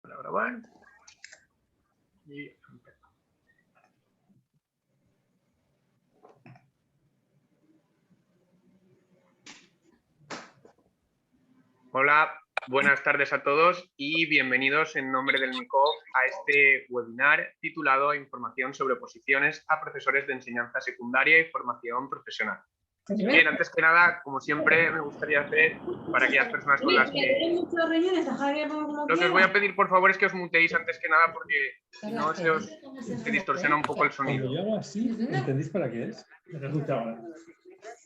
Para grabar. Y empezamos. Hola, buenas tardes a todos y bienvenidos en nombre del MICOF a este webinar titulado Información sobre oposiciones a profesores de enseñanza secundaria y formación profesional. Bien, antes que nada, como siempre, me gustaría hacer para aquellas personas con las que... Lo que os voy a pedir, por favor, es que os muteéis antes que nada porque si no se distorsiona un poco el sonido. Cuando yo hago así, ¿entendéis para qué es? Lo que he escuchado ahora.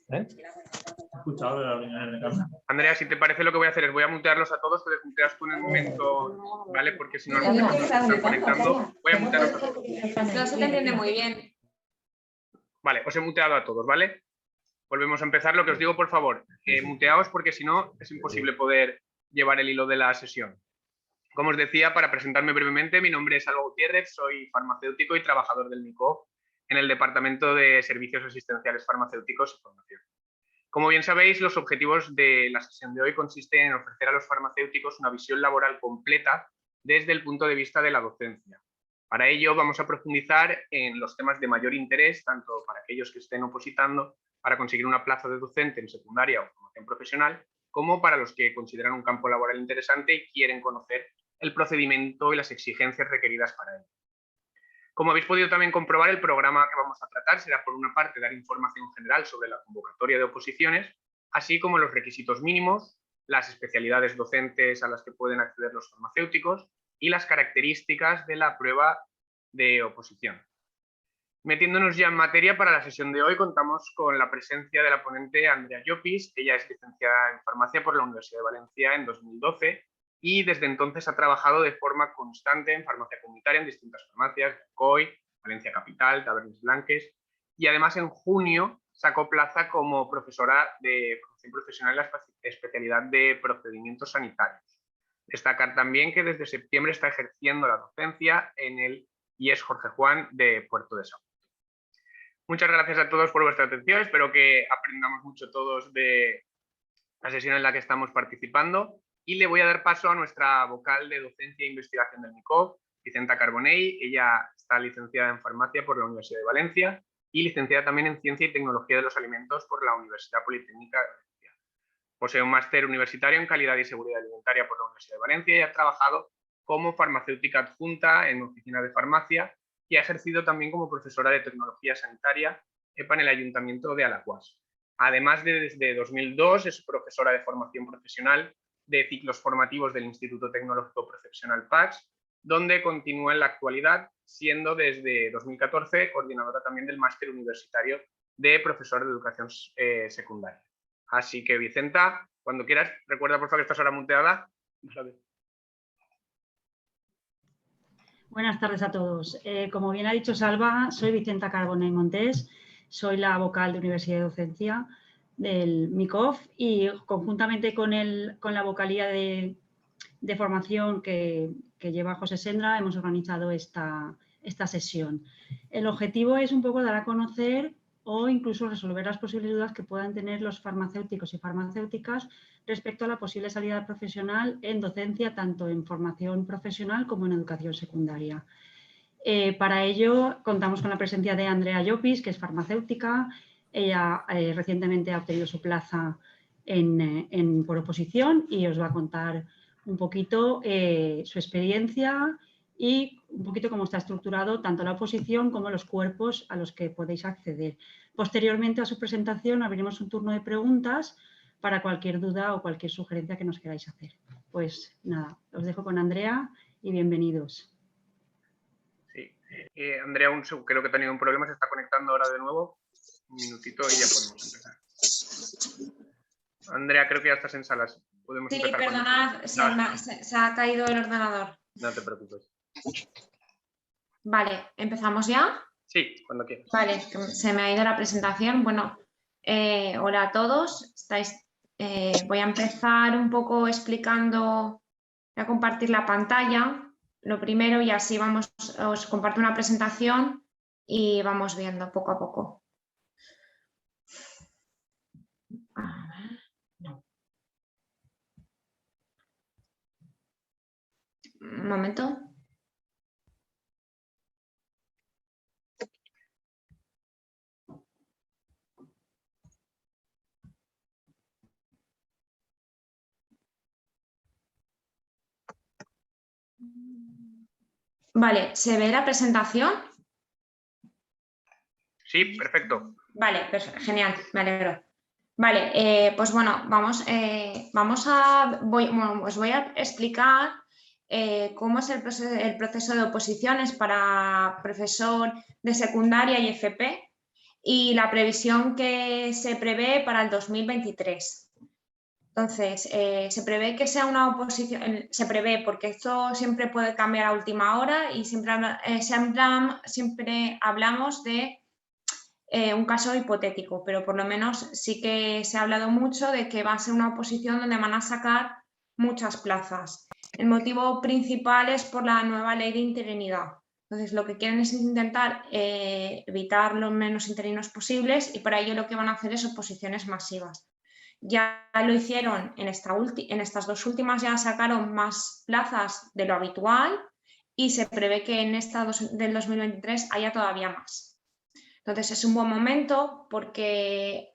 ¿Eh? He escuchado de la reunión de cámara. Andrea, si te parece, lo que voy a hacer es voy a mutearlos a todos, te desmuteas tú en el momento, ¿vale? Porque si no, las personas que se están conectando, voy a mutearlos a todos. No se te entiende muy bien. Vale, os he muteado a todos, ¿vale? Volvemos a empezar. Lo que os digo, por favor, muteaos porque si no es imposible poder llevar el hilo de la sesión. Como os decía, para presentarme brevemente, mi nombre es Alba Gutiérrez, soy farmacéutico y trabajador del MICOF en el Departamento de Servicios Asistenciales Farmacéuticos y Formación. Como bien sabéis, los objetivos de la sesión de hoy consisten en ofrecer a los farmacéuticos una visión laboral completa desde el punto de vista de la docencia. Para ello vamos a profundizar en los temas de mayor interés, tanto para aquellos que estén opositando para conseguir una plaza de docente en secundaria o formación profesional, como para los que consideran un campo laboral interesante y quieren conocer el procedimiento y las exigencias requeridas para ello. Como habéis podido también comprobar, el programa que vamos a tratar será, por una parte, dar información general sobre la convocatoria de oposiciones, así como los requisitos mínimos, las especialidades docentes a las que pueden acceder los farmacéuticos y las características de la prueba de oposición. Metiéndonos ya en materia, para la sesión de hoy contamos con la presencia de la ponente Andrea Llopis. Ella es licenciada en farmacia por la Universidad de Valencia en 2012 y desde entonces ha trabajado de forma constante en farmacia comunitaria en distintas farmacias, COI, Valencia Capital, Tabernes Blanques, y además en junio sacó plaza como profesora de formación profesional en la especialidad de procedimientos sanitarios. Destacar también que desde septiembre está ejerciendo la docencia en el IES Jorge Juan de Puerto de Sagunto. Muchas gracias a todos por vuestra atención, espero que aprendamos mucho todos de la sesión en la que estamos participando y le voy a dar paso a nuestra vocal de docencia e investigación del MICOF, Vicenta Carbonell. Ella está licenciada en farmacia por la Universidad de Valencia y licenciada también en ciencia y tecnología de los alimentos por la Universidad Politécnica de Valencia. Posee un máster universitario en calidad y seguridad alimentaria por la Universidad de Valencia y ha trabajado como farmacéutica adjunta en oficina de farmacia y ha ejercido también como profesora de tecnología sanitaria en el Ayuntamiento de Alaquàs. Además de desde 2002 es profesora de formación profesional de ciclos formativos del Instituto Tecnológico Profesional PACS, donde continúa en la actualidad, siendo desde 2014 coordinadora también del máster universitario de profesor de educación secundaria. Así que, Vicenta, cuando quieras, recuerda por favor que estás ahora muteada. Buenas tardes a todos. Como bien ha dicho Salva, soy Vicenta Carbonell Montés, soy la vocal de Universidad de Docencia del MICOF y conjuntamente con la vocalía de formación que lleva José Sendra hemos organizado esta sesión. El objetivo es un poco dar a conocer o incluso resolver las posibles dudas que puedan tener los farmacéuticos y farmacéuticas respecto a la posible salida profesional en docencia, tanto en formación profesional como en educación secundaria. Para ello contamos con la presencia de Andrea Llopis, que es farmacéutica. Ella recientemente ha obtenido su plaza por oposición y os va a contar un poquito su experiencia y un poquito cómo está estructurado tanto la oposición como los cuerpos a los que podéis acceder. Posteriormente a su presentación abriremos un turno de preguntas para cualquier duda o cualquier sugerencia que nos queráis hacer. Pues nada, os dejo con Andrea y bienvenidos. Sí, Andrea creo que ha tenido un problema, se está conectando ahora de nuevo. Un minutito y ya podemos empezar. Andrea, creo que ya estás en salas. Podemos empezar. Perdonad, se ha caído el ordenador. No te preocupes. Vale, ¿empezamos ya? Sí, cuando quieras. Vale, se me ha ido la presentación. Bueno, hola a todos. Voy a empezar un poco explicando, voy a compartir la pantalla, lo primero, y así os comparto una presentación y vamos viendo poco a poco. A ver, no. Un momento. Vale, ¿se ve la presentación? Sí, perfecto. Vale, genial, me alegro. Vale, pues bueno, os voy a explicar cómo es el proceso de oposiciones para profesor de secundaria y FP y la previsión que se prevé para el 2023. Entonces, se prevé que sea una oposición, se prevé porque esto siempre puede cambiar a última hora y siempre hablamos de un caso hipotético, pero por lo menos sí que se ha hablado mucho de que va a ser una oposición donde van a sacar muchas plazas. El motivo principal es por la nueva ley de interinidad. Entonces, lo que quieren es intentar evitar los menos interinos posibles y para ello lo que van a hacer es oposiciones masivas. Ya lo hicieron en estas dos últimas, ya sacaron más plazas de lo habitual y se prevé que en esta del 2023 haya todavía más. Entonces es un buen momento porque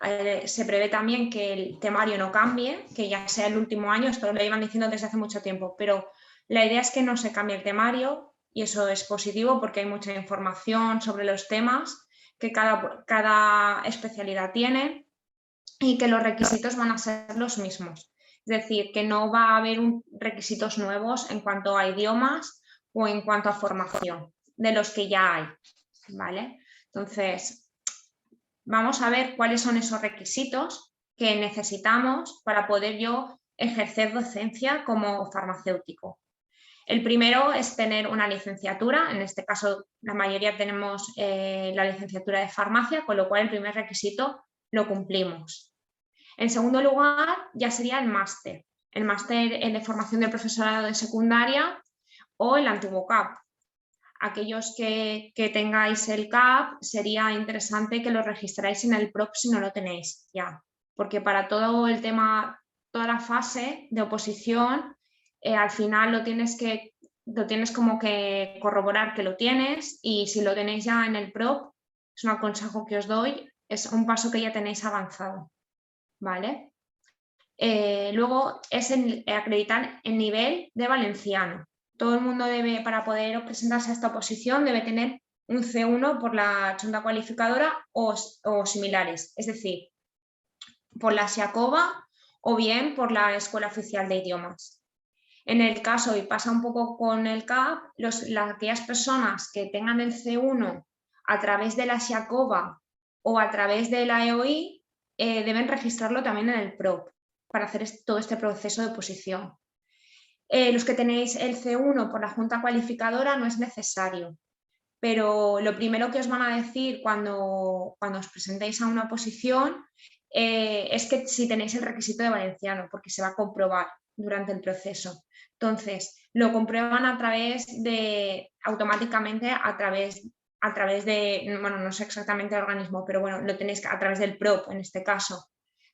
se prevé también que el temario no cambie, que ya sea el último año, esto lo iban diciendo desde hace mucho tiempo, pero la idea es que no se cambie el temario y eso es positivo porque hay mucha información sobre los temas que cada especialidad tiene y que los requisitos van a ser los mismos. Es decir, que no va a haber requisitos nuevos en cuanto a idiomas o en cuanto a formación de los que ya hay, ¿vale? Entonces, vamos a ver cuáles son esos requisitos que necesitamos para poder yo ejercer docencia como farmacéutico. El primero es tener una licenciatura, en este caso la mayoría tenemos la licenciatura de farmacia, con lo cual el primer requisito lo cumplimos. En segundo lugar, ya sería el máster de formación del profesorado de secundaria o el antiguo CAP. Aquellos que tengáis el CAP, sería interesante que lo registráis en el PROP si no lo tenéis ya, porque para todo el tema, toda la fase de oposición, al final lo tienes como que corroborar que lo tienes y si lo tenéis ya en el PROP, es un consejo que os doy, es un paso que ya tenéis avanzado, ¿vale? Luego es acreditar el nivel de valenciano. Todo el mundo debe, para poder presentarse a esta oposición, debe tener un C1 por la Junta Cualificadora o similares, es decir, por la SIACOBA o bien por la Escuela Oficial de Idiomas. En el caso, y pasa un poco con el CAP, aquellas personas que tengan el C1 a través de la SIACOBA o a través de la EOI deben registrarlo también en el PROP para hacer todo este proceso de oposición. Los que tenéis el C1 por la Junta Cualificadora no es necesario, pero lo primero que os van a decir cuando os presentéis a una oposición es que si tenéis el requisito de valenciano, porque se va a comprobar durante el proceso. Entonces, lo comprueban automáticamente a través de, bueno, no sé exactamente el organismo, pero bueno, lo tenéis a través del PROP en este caso.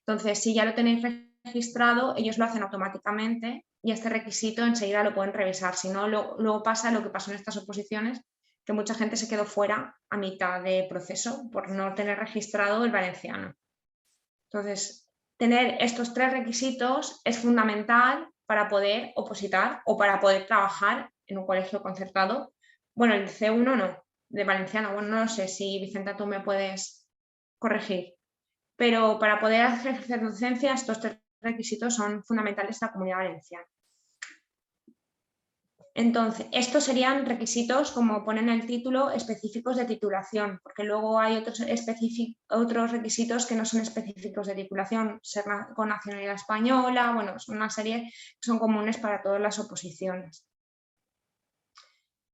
Entonces, si ya lo tenéis registrado, ellos lo hacen automáticamente y este requisito enseguida lo pueden revisar. Si no, luego pasa lo que pasó en estas oposiciones, que mucha gente se quedó fuera a mitad de proceso por no tener registrado el valenciano. Entonces, tener estos tres requisitos es fundamental para poder opositar o para poder trabajar en un colegio concertado. Bueno, el C1 no, de valenciano. Bueno, no lo sé si, Vicenta, tú me puedes corregir. Pero para poder ejercer docencia, estos tres requisitos son fundamentales en la Comunidad Valenciana. Entonces, estos serían requisitos, como pone en el título, específicos de titulación, porque luego hay otros requisitos que no son específicos de titulación, ser con nacionalidad española, bueno, son una serie que son comunes para todas las oposiciones.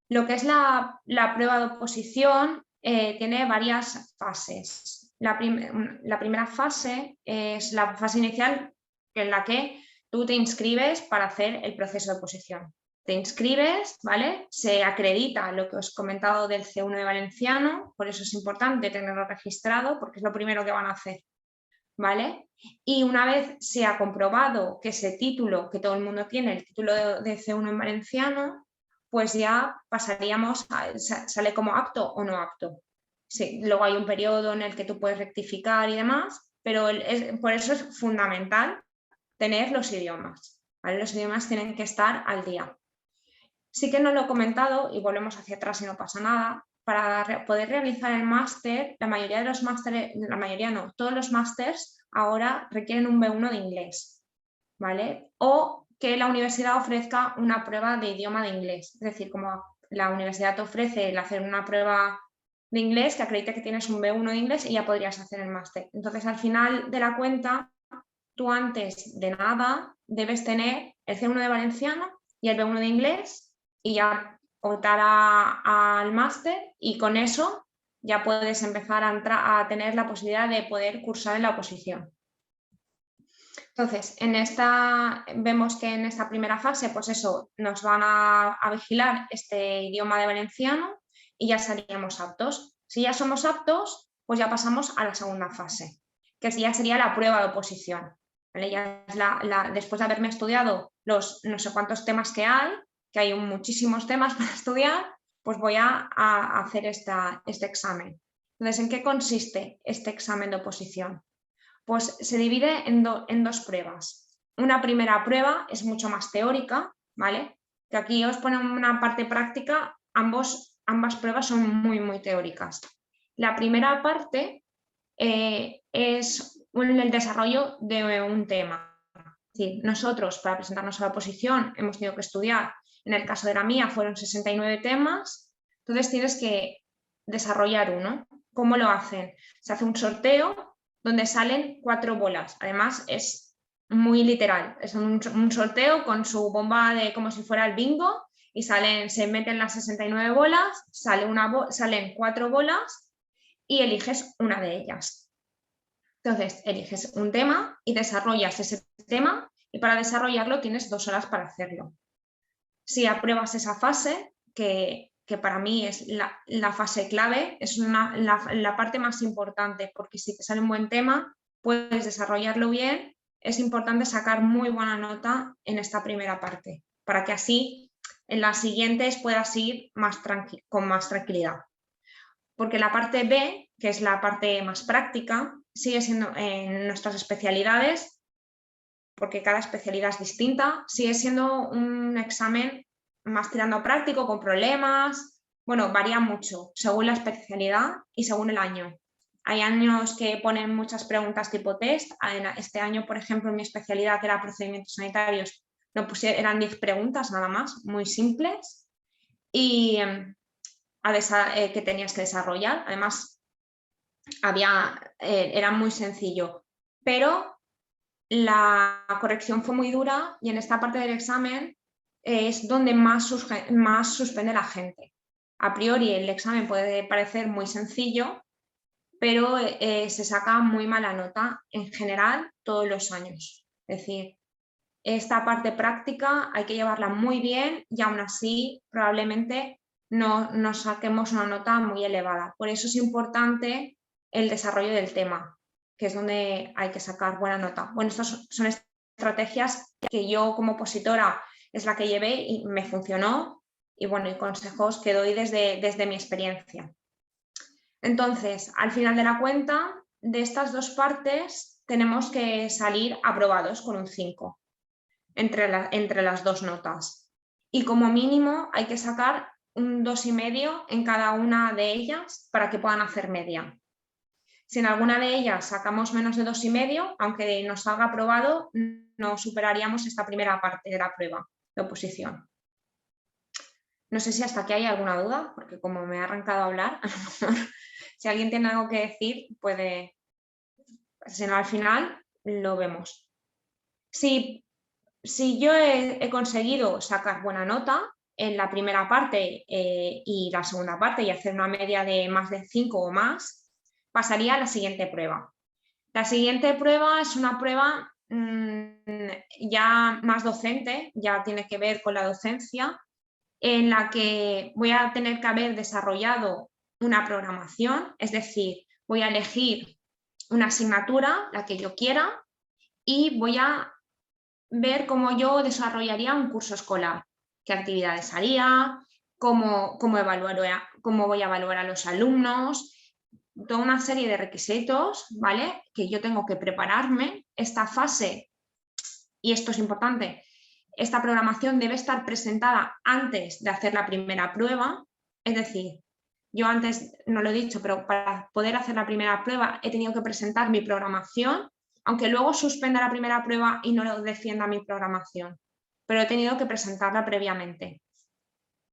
Lo que es la prueba de oposición tiene varias fases. La primera fase es la fase inicial, en la que tú te inscribes para hacer el proceso de oposición. Te inscribes, ¿vale? Se acredita lo que os he comentado del C1 de valenciano, por eso es importante tenerlo registrado, porque es lo primero que van a hacer, ¿vale? Y una vez se ha comprobado que ese título, que todo el mundo tiene, el título de C1 en valenciano, pues ya pasaríamos, sale como apto o no apto. Sí, luego hay un periodo en el que tú puedes rectificar y demás, pero por eso es fundamental tener los idiomas, ¿vale? Los idiomas tienen que estar al día. Sí que no lo he comentado y volvemos hacia atrás y no pasa nada. Para poder realizar el máster, la mayoría de los másteres, la mayoría no, todos los másters ahora requieren un B1 de inglés, ¿vale? O que la universidad ofrezca una prueba de idioma de inglés. Es decir, como la universidad te ofrece el hacer una prueba de inglés que acredite que tienes un B1 de inglés y ya podrías hacer el máster. Entonces, al final de la cuenta, tú antes de nada debes tener el C1 de valenciano y el B1 de inglés y ya optar al máster, y con eso ya puedes empezar a tener la posibilidad de poder cursar en la oposición. Entonces, vemos que en esta primera fase, pues eso, nos van a vigilar este idioma de valenciano y ya seríamos aptos. Si ya somos aptos, pues ya pasamos a la segunda fase, que ya sería la prueba de oposición, ¿vale? Ya es después de haberme estudiado los no sé cuántos temas que hay muchísimos temas para estudiar, pues voy a hacer este examen. Entonces, ¿en qué consiste este examen de oposición? Pues se divide en dos pruebas. Una primera prueba es mucho más teórica, ¿vale? Que aquí os ponen una parte práctica, ambas pruebas son muy, muy teóricas. La primera parte es el desarrollo de un tema. Es decir, nosotros para presentarnos a la oposición hemos tenido que estudiar, en el caso de la mía fueron 69 temas, entonces tienes que desarrollar uno. ¿Cómo lo hacen? Se hace un sorteo donde salen 4 bolas. Además, es muy literal. Es un sorteo con su bomba como si fuera el bingo, y se meten las 69 bolas, salen 4 bolas y eliges una de ellas. Entonces, eliges un tema y desarrollas ese tema, y para desarrollarlo tienes 2 horas para hacerlo. Si apruebas esa fase, que para mí es la fase clave, es la parte más importante, porque si te sale un buen tema, puedes desarrollarlo bien. Es importante sacar muy buena nota en esta primera parte, para que así en las siguientes puedas ir con más tranquilidad. Porque la parte B, que es la parte más práctica, sigue siendo en nuestras especialidades, porque cada especialidad es distinta, sigue siendo un examen más tirando a práctico, con problemas. Bueno, varía mucho según la especialidad y según el año. Hay años que ponen muchas preguntas tipo test. Este año, por ejemplo, en mi especialidad, que era procedimientos sanitarios, eran 10 preguntas nada más, muy simples, y que tenías que desarrollar. Además, era muy sencillo, pero la corrección fue muy dura, y en esta parte del examen es donde más suspende la gente. A priori el examen puede parecer muy sencillo, pero se saca muy mala nota en general todos los años. Es decir, esta parte práctica hay que llevarla muy bien, y aún así probablemente no saquemos una nota muy elevada. Por eso es importante el desarrollo del tema, que es donde hay que sacar buena nota. Bueno, estas son estrategias que yo como opositora es la que llevé y me funcionó, y bueno, y consejos que doy desde mi experiencia. Entonces, al final de la cuenta, de estas 2 partes tenemos que salir aprobados con un 5 entre las 2 notas, y como mínimo hay que sacar un 2,5 en cada una de ellas para que puedan hacer media. Si en alguna de ellas sacamos menos de 2,5, aunque nos salga aprobado, no superaríamos esta primera parte de la prueba de oposición. No sé si hasta aquí hay alguna duda, porque como me ha arrancado a hablar, a lo mejor si alguien tiene algo que decir, puede, si no, al final lo vemos. Si yo he conseguido sacar buena nota en la primera parte y la segunda parte, y hacer una media de más de 5 o más, pasaría a la siguiente prueba. La siguiente prueba es una prueba ya más docente, ya tiene que ver con la docencia, en la que voy a tener que haber desarrollado una programación, es decir, voy a elegir una asignatura, la que yo quiera, y voy a ver cómo yo desarrollaría un curso escolar. qué actividades haría, cómo voy a evaluar a los alumnos, toda una serie de requisitos, ¿vale? Que yo tengo que prepararme. Esta fase, y esto es importante, esta programación debe estar presentada antes de hacer la primera prueba, es decir, yo antes no lo he dicho, pero para poder hacer la primera prueba he tenido que presentar mi programación, aunque luego suspenda la primera prueba y no lo defienda mi programación, pero he tenido que presentarla previamente.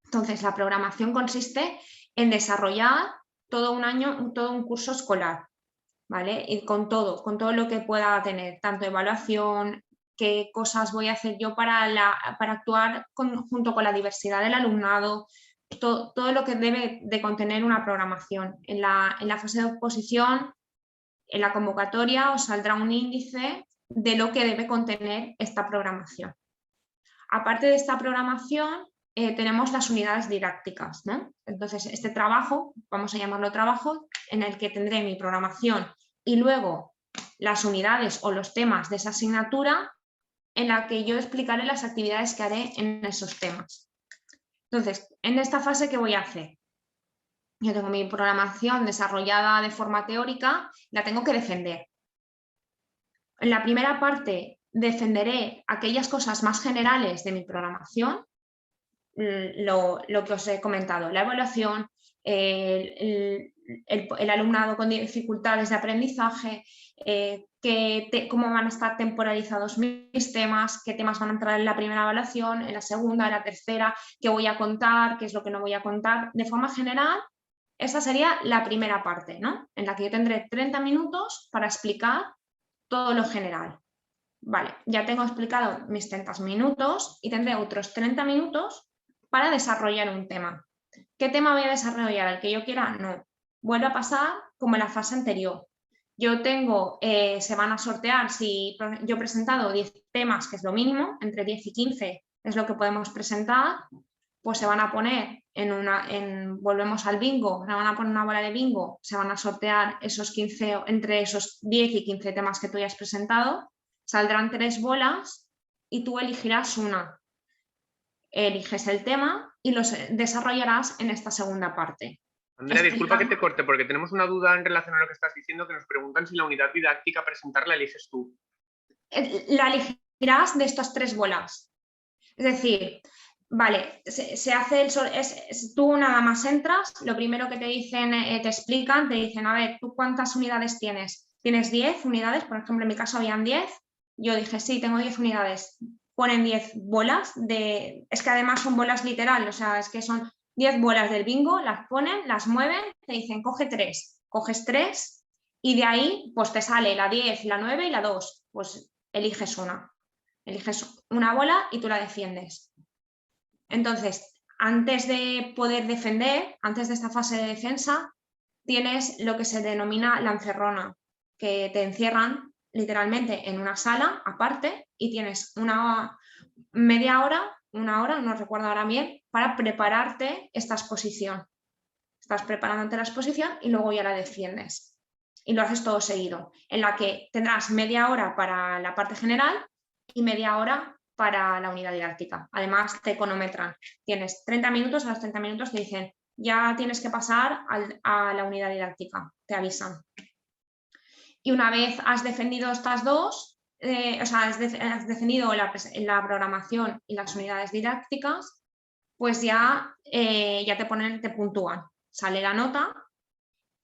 Entonces, la programación consiste en desarrollar todo un año, todo un curso escolar, ¿vale? Y con todo lo que pueda tener, tanto evaluación, qué cosas voy a hacer yo para actuar junto con la diversidad del alumnado, todo lo que debe de contener una programación. En la fase de oposición, en la convocatoria, os saldrá un índice de lo que debe contener esta programación. Aparte de esta programación, tenemos las unidades didácticas, ¿no? Entonces, este trabajo, vamos a llamarlo trabajo, en el que tendré mi programación y luego las unidades o los temas de esa asignatura en la que yo explicaré las actividades que haré en esos temas. Entonces, en esta fase, ¿qué voy a hacer? Yo tengo mi programación desarrollada de forma teórica, la tengo que defender. En la primera parte defenderé aquellas cosas más generales de mi programación, lo que os he comentado, la evaluación, el alumnado con dificultades de aprendizaje, cómo van a estar temporalizados mis temas, qué temas van a entrar en la primera evaluación, en la segunda, en la tercera, qué voy a contar, qué es lo que no voy a contar. De forma general, esta sería la primera parte, ¿no? En la que yo tendré 30 minutos para explicar todo lo general. Vale, ya tengo explicado mis 30 minutos y tendré otros 30 minutos para desarrollar un tema. ¿Qué tema voy a desarrollar? ¿El que yo quiera? No. Vuelvo a pasar como en la fase anterior. Yo tengo, se van a sortear, si yo he presentado 10 temas, que es lo mínimo, entre 10 y 15 es lo que podemos presentar, pues se van a poner volvemos al bingo, se van a poner una bola de bingo, se van a sortear esos 15, entre esos 10 y 15 temas que tú ya has presentado, saldrán 3 bolas y tú elegirás una. Eliges el tema y los desarrollarás en esta segunda parte. Andrea, disculpa que te corte, porque tenemos una duda en relación a lo que estás diciendo, que nos preguntan si la unidad didáctica presentarla eliges tú. La elegirás de estas 3 bolas. Es decir, vale, se hace tú nada más entras, lo primero que te dicen, te explican, te dicen, a ver, ¿tú cuántas unidades tienes? ¿Tienes 10 unidades? Por ejemplo, en mi caso habían 10. Yo dije, sí, tengo 10 unidades. Ponen 10 bolas, es que además son bolas literal, o sea, es que son 10 bolas del bingo, las ponen, las mueven, te dicen, coge 3, coges 3 y de ahí pues te sale la 10, la 9 y la 2, pues eliges una. Eliges una bola y tú la defiendes. Entonces, antes de poder defender, antes de esta fase de defensa, tienes lo que se denomina la encerrona, que te encierran literalmente en una sala aparte y tienes una hora, no recuerdo ahora bien, para prepararte esta exposición. Estás preparándote la exposición y luego ya la defiendes. Y lo haces todo seguido, en la que tendrás media hora para la parte general y media hora para la unidad didáctica. Además, te cronometran. Tienes 30 minutos, a los 30 minutos te dicen, ya tienes que pasar a la unidad didáctica, te avisan. Y una vez has defendido estas dos, has defendido la programación y las unidades didácticas, pues ya te puntúan. Sale la nota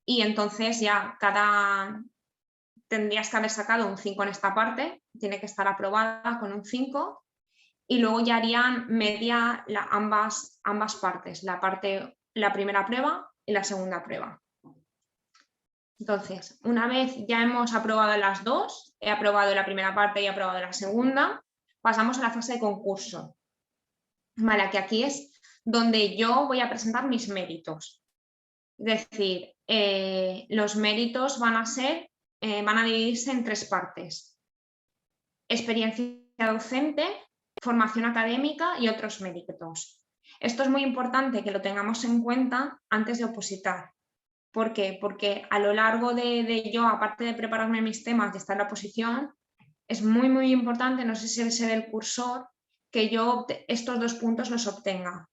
y entonces ya tendrías que haber sacado un 5 en esta parte, tiene que estar aprobada con un 5 y luego ya harían media ambas partes, la primera prueba y la segunda prueba. Entonces, una vez ya hemos aprobado las dos, he aprobado la primera parte y he aprobado la segunda, pasamos a la fase de concurso. Vale, que aquí es donde yo voy a presentar mis méritos. Es decir, los méritos van a dividirse en 3 partes. Experiencia docente, formación académica y otros méritos. Esto es muy importante que lo tengamos en cuenta antes de opositar. ¿Por qué? Porque a lo largo de yo, aparte de prepararme mis temas y estar en la oposición, es muy, muy importante, no sé si se ve el cursor, que yo estos 2 puntos los obtenga.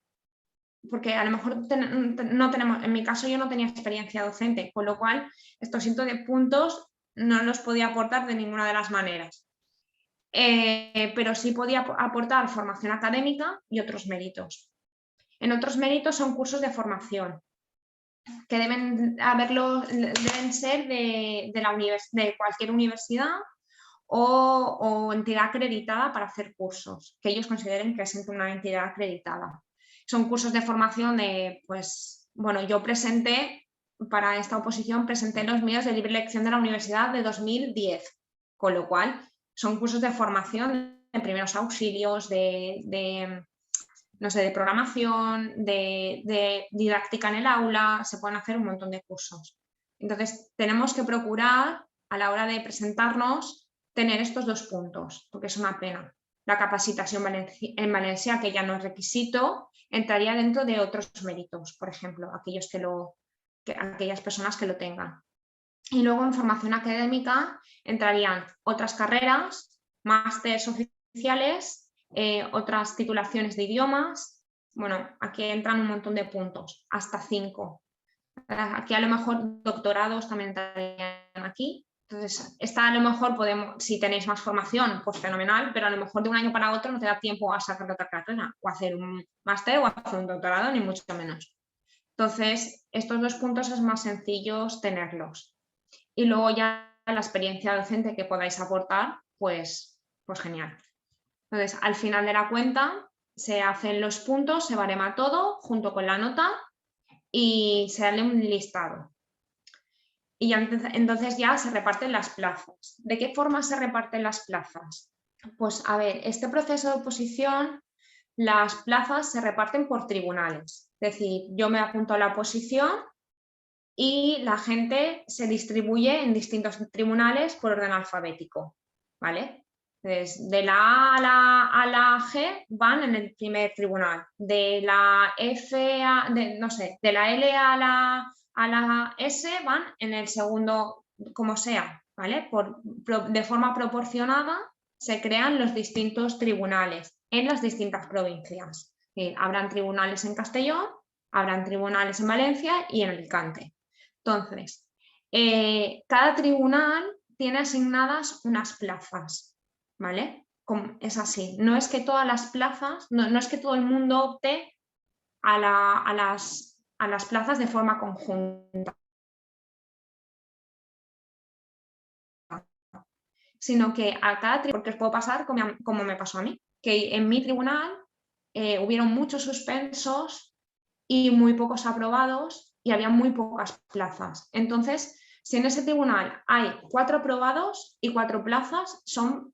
Porque a lo mejor no tenemos, en mi caso yo no tenía experiencia docente, con lo cual estos 7 puntos no los podía aportar de ninguna de las maneras. Pero sí podía aportar formación académica y otros méritos. En otros méritos son cursos de formación, que deben ser de cualquier universidad o entidad acreditada para hacer cursos, que ellos consideren que es una entidad acreditada. Son cursos de formación yo presenté, para esta oposición, presenté los míos de libre elección de la universidad de 2010, con lo cual son cursos de formación de primeros auxilios, de programación, de didáctica en el aula, se pueden hacer un montón de cursos. Entonces, tenemos que procurar, a la hora de presentarnos, tener estos 2 puntos, porque es una pena. La capacitación en Valencia, que ya no es requisito, entraría dentro de otros méritos, por ejemplo, aquellas personas que lo tengan. Y luego en formación académica entrarían otras carreras, másteres oficiales, otras titulaciones de idiomas. Bueno, aquí entran un montón de puntos, hasta 5. Aquí a lo mejor doctorados también entrarían aquí. Entonces, a lo mejor si tenéis más formación, pues fenomenal, pero a lo mejor de un año para otro no te da tiempo a sacar otra carrera, o hacer un máster o hacer un doctorado, ni mucho menos. Entonces, estos 2 puntos es más sencillo tenerlos. Y luego ya la experiencia docente que podáis aportar, pues genial. Entonces, al final de la cuenta se hacen los puntos, se barema todo junto con la nota y se da un listado. Y entonces ya se reparten las plazas. ¿De qué forma se reparten las plazas? Pues a ver, este proceso de oposición, las plazas se reparten por tribunales. Es decir, yo me apunto a la oposición y la gente se distribuye en distintos tribunales por orden alfabético, ¿vale? Entonces, de la A a la G van en el primer tribunal, de la de la L a la S van en el segundo, como sea, ¿vale? De forma proporcionada se crean los distintos tribunales en las distintas provincias. Habrán tribunales en Castellón, habrán tribunales en Valencia y en Alicante. Entonces, cada tribunal tiene asignadas unas plazas, ¿vale? Es así. No es que todas las plazas, no es que todo el mundo opte a las plazas de forma conjunta, sino que a cada tribunal, porque os puedo pasar como me pasó a mí, que en mi tribunal hubieron muchos suspensos y muy pocos aprobados y había muy pocas plazas. Entonces, si en ese tribunal hay 4 aprobados y 4 plazas, son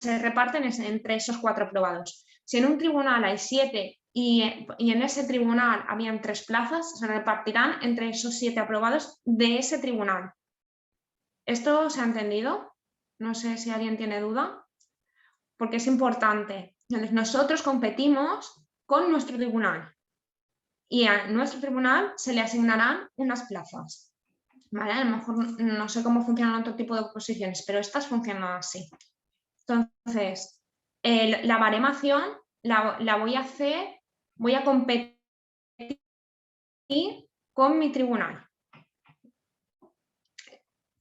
se reparten entre esos 4 aprobados. Si en un tribunal hay 7 y en ese tribunal habían 3 plazas, se repartirán entre esos 7 aprobados de ese tribunal. ¿Esto se ha entendido? No sé si alguien tiene duda, porque es importante. Entonces, nosotros competimos con nuestro tribunal y a nuestro tribunal se le asignarán unas plazas. ¿Vale? A lo mejor no sé cómo funcionan otro tipo de oposiciones, pero estas funcionan así. Entonces, la baremación la voy a hacer, voy a competir con mi tribunal.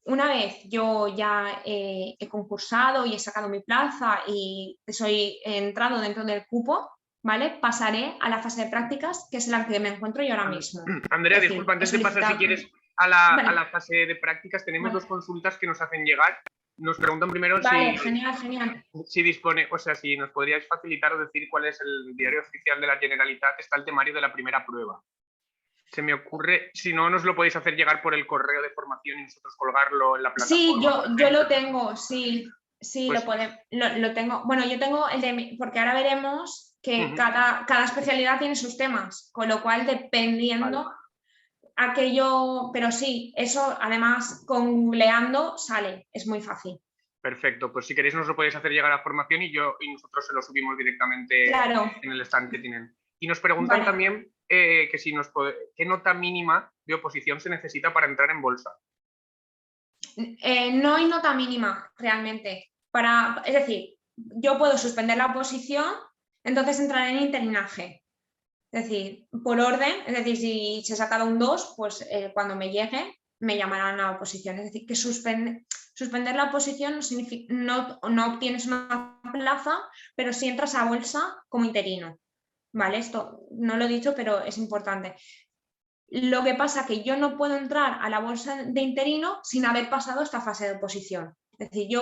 Una vez yo ya he concursado y he sacado mi plaza y he entrado dentro del cupo, ¿vale? Pasaré a la fase de prácticas, que es la que me encuentro yo ahora mismo. Andrea, disculpa, antes de pasar, si quieres, a la fase de prácticas, tenemos 2 consultas que nos hacen llegar. Nos preguntan primero genial. Si dispone, o sea, si nos podríais facilitar o decir cuál es el diario oficial de la Generalitat, está el temario de la primera prueba. Se me ocurre, si no, nos lo podéis hacer llegar por el correo de formación y nosotros colgarlo en la plataforma. Sí, yo lo tengo, sí, pues, lo tengo. Bueno, yo tengo el de, porque ahora veremos que cada especialidad tiene sus temas, con lo cual dependiendo aquello, pero sí, eso además con googleando sale, es muy fácil. Perfecto, pues si queréis nos lo podéis hacer llegar a formación y nosotros se lo subimos directamente en el stand que tienen. Y nos preguntan también qué nota mínima de oposición se necesita para entrar en bolsa. No hay nota mínima realmente. Es decir, yo puedo suspender la oposición, entonces entraré en interinaje. Es decir, por orden, es decir, si se ha sacado un 2, pues cuando me llegue me llamarán a oposición. Es decir, que suspender la oposición no significa, no obtienes una plaza, pero sí entras a bolsa como interino. ¿Vale? Esto no lo he dicho, pero es importante. Lo que pasa es que yo no puedo entrar a la bolsa de interino sin haber pasado esta fase de oposición. Es decir,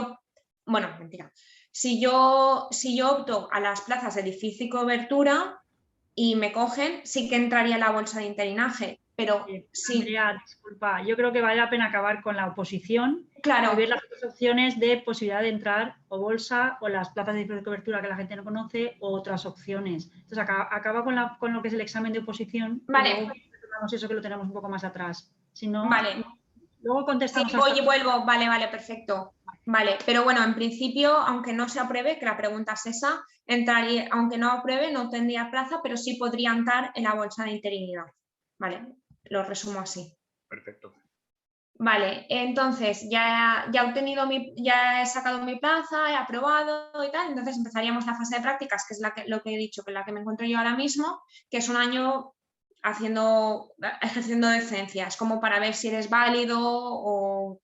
bueno, mentira. Si yo opto a las plazas de difícil cobertura y me cogen, sí que entraría a la bolsa de interinaje, pero sí. Andrea, disculpa, yo creo que vale la pena acabar con la oposición, claro, y ver las otras opciones de posibilidad de entrar o bolsa o las plazas de difícil cobertura que la gente no conoce o otras opciones. Entonces, acaba con lo que es el examen de oposición. Vale. Y luego retomamos eso, que lo tenemos un poco más atrás. Si no, vale. Luego contestamos. Sí, voy y vuelvo. Vale, perfecto. Vale, pero bueno, en principio, aunque no se apruebe, que la pregunta es esa, entraría, aunque no apruebe, no tendría plaza, pero sí podría entrar en la bolsa de interinidad. Vale, lo resumo así. Perfecto. Vale, entonces ya he sacado mi plaza, he aprobado y tal, entonces empezaríamos la fase de prácticas, que es lo que he dicho, que es la que me encuentro yo ahora mismo, que es un año ejerciendo docencia, es como para ver si eres válido o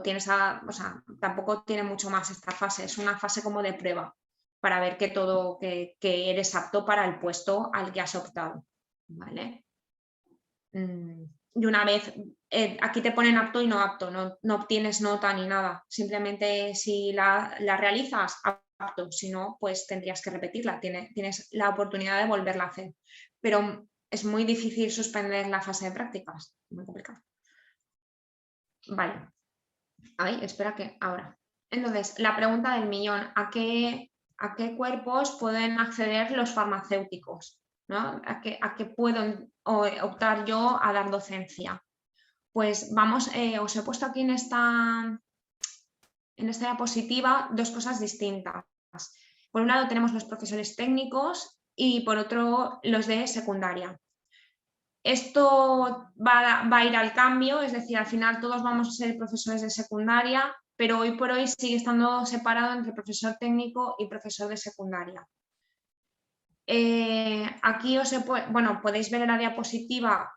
tienes, o sea, tampoco tiene mucho más esta fase, es una fase como de prueba, para ver que eres apto para el puesto al que has optado, ¿vale? Y una vez, aquí te ponen apto y no apto, no obtienes nota ni nada, simplemente si la realizas, apto, si no, pues tendrías que repetirla, tienes la oportunidad de volverla a hacer, pero es muy difícil suspender la fase de prácticas, muy complicado. Vale, ay, espera que ahora. Entonces, la pregunta del millón, ¿a qué cuerpos pueden acceder los farmacéuticos? ¿No? ¿A qué puedo optar yo a dar docencia? Pues vamos, os he puesto aquí en esta diapositiva dos cosas distintas. Por un lado tenemos los profesores técnicos y por otro los de secundaria. Esto va a ir al cambio, es decir, al final todos vamos a ser profesores de secundaria, pero hoy por hoy sigue estando separado entre profesor técnico y profesor de secundaria. Aquí podéis ver en la diapositiva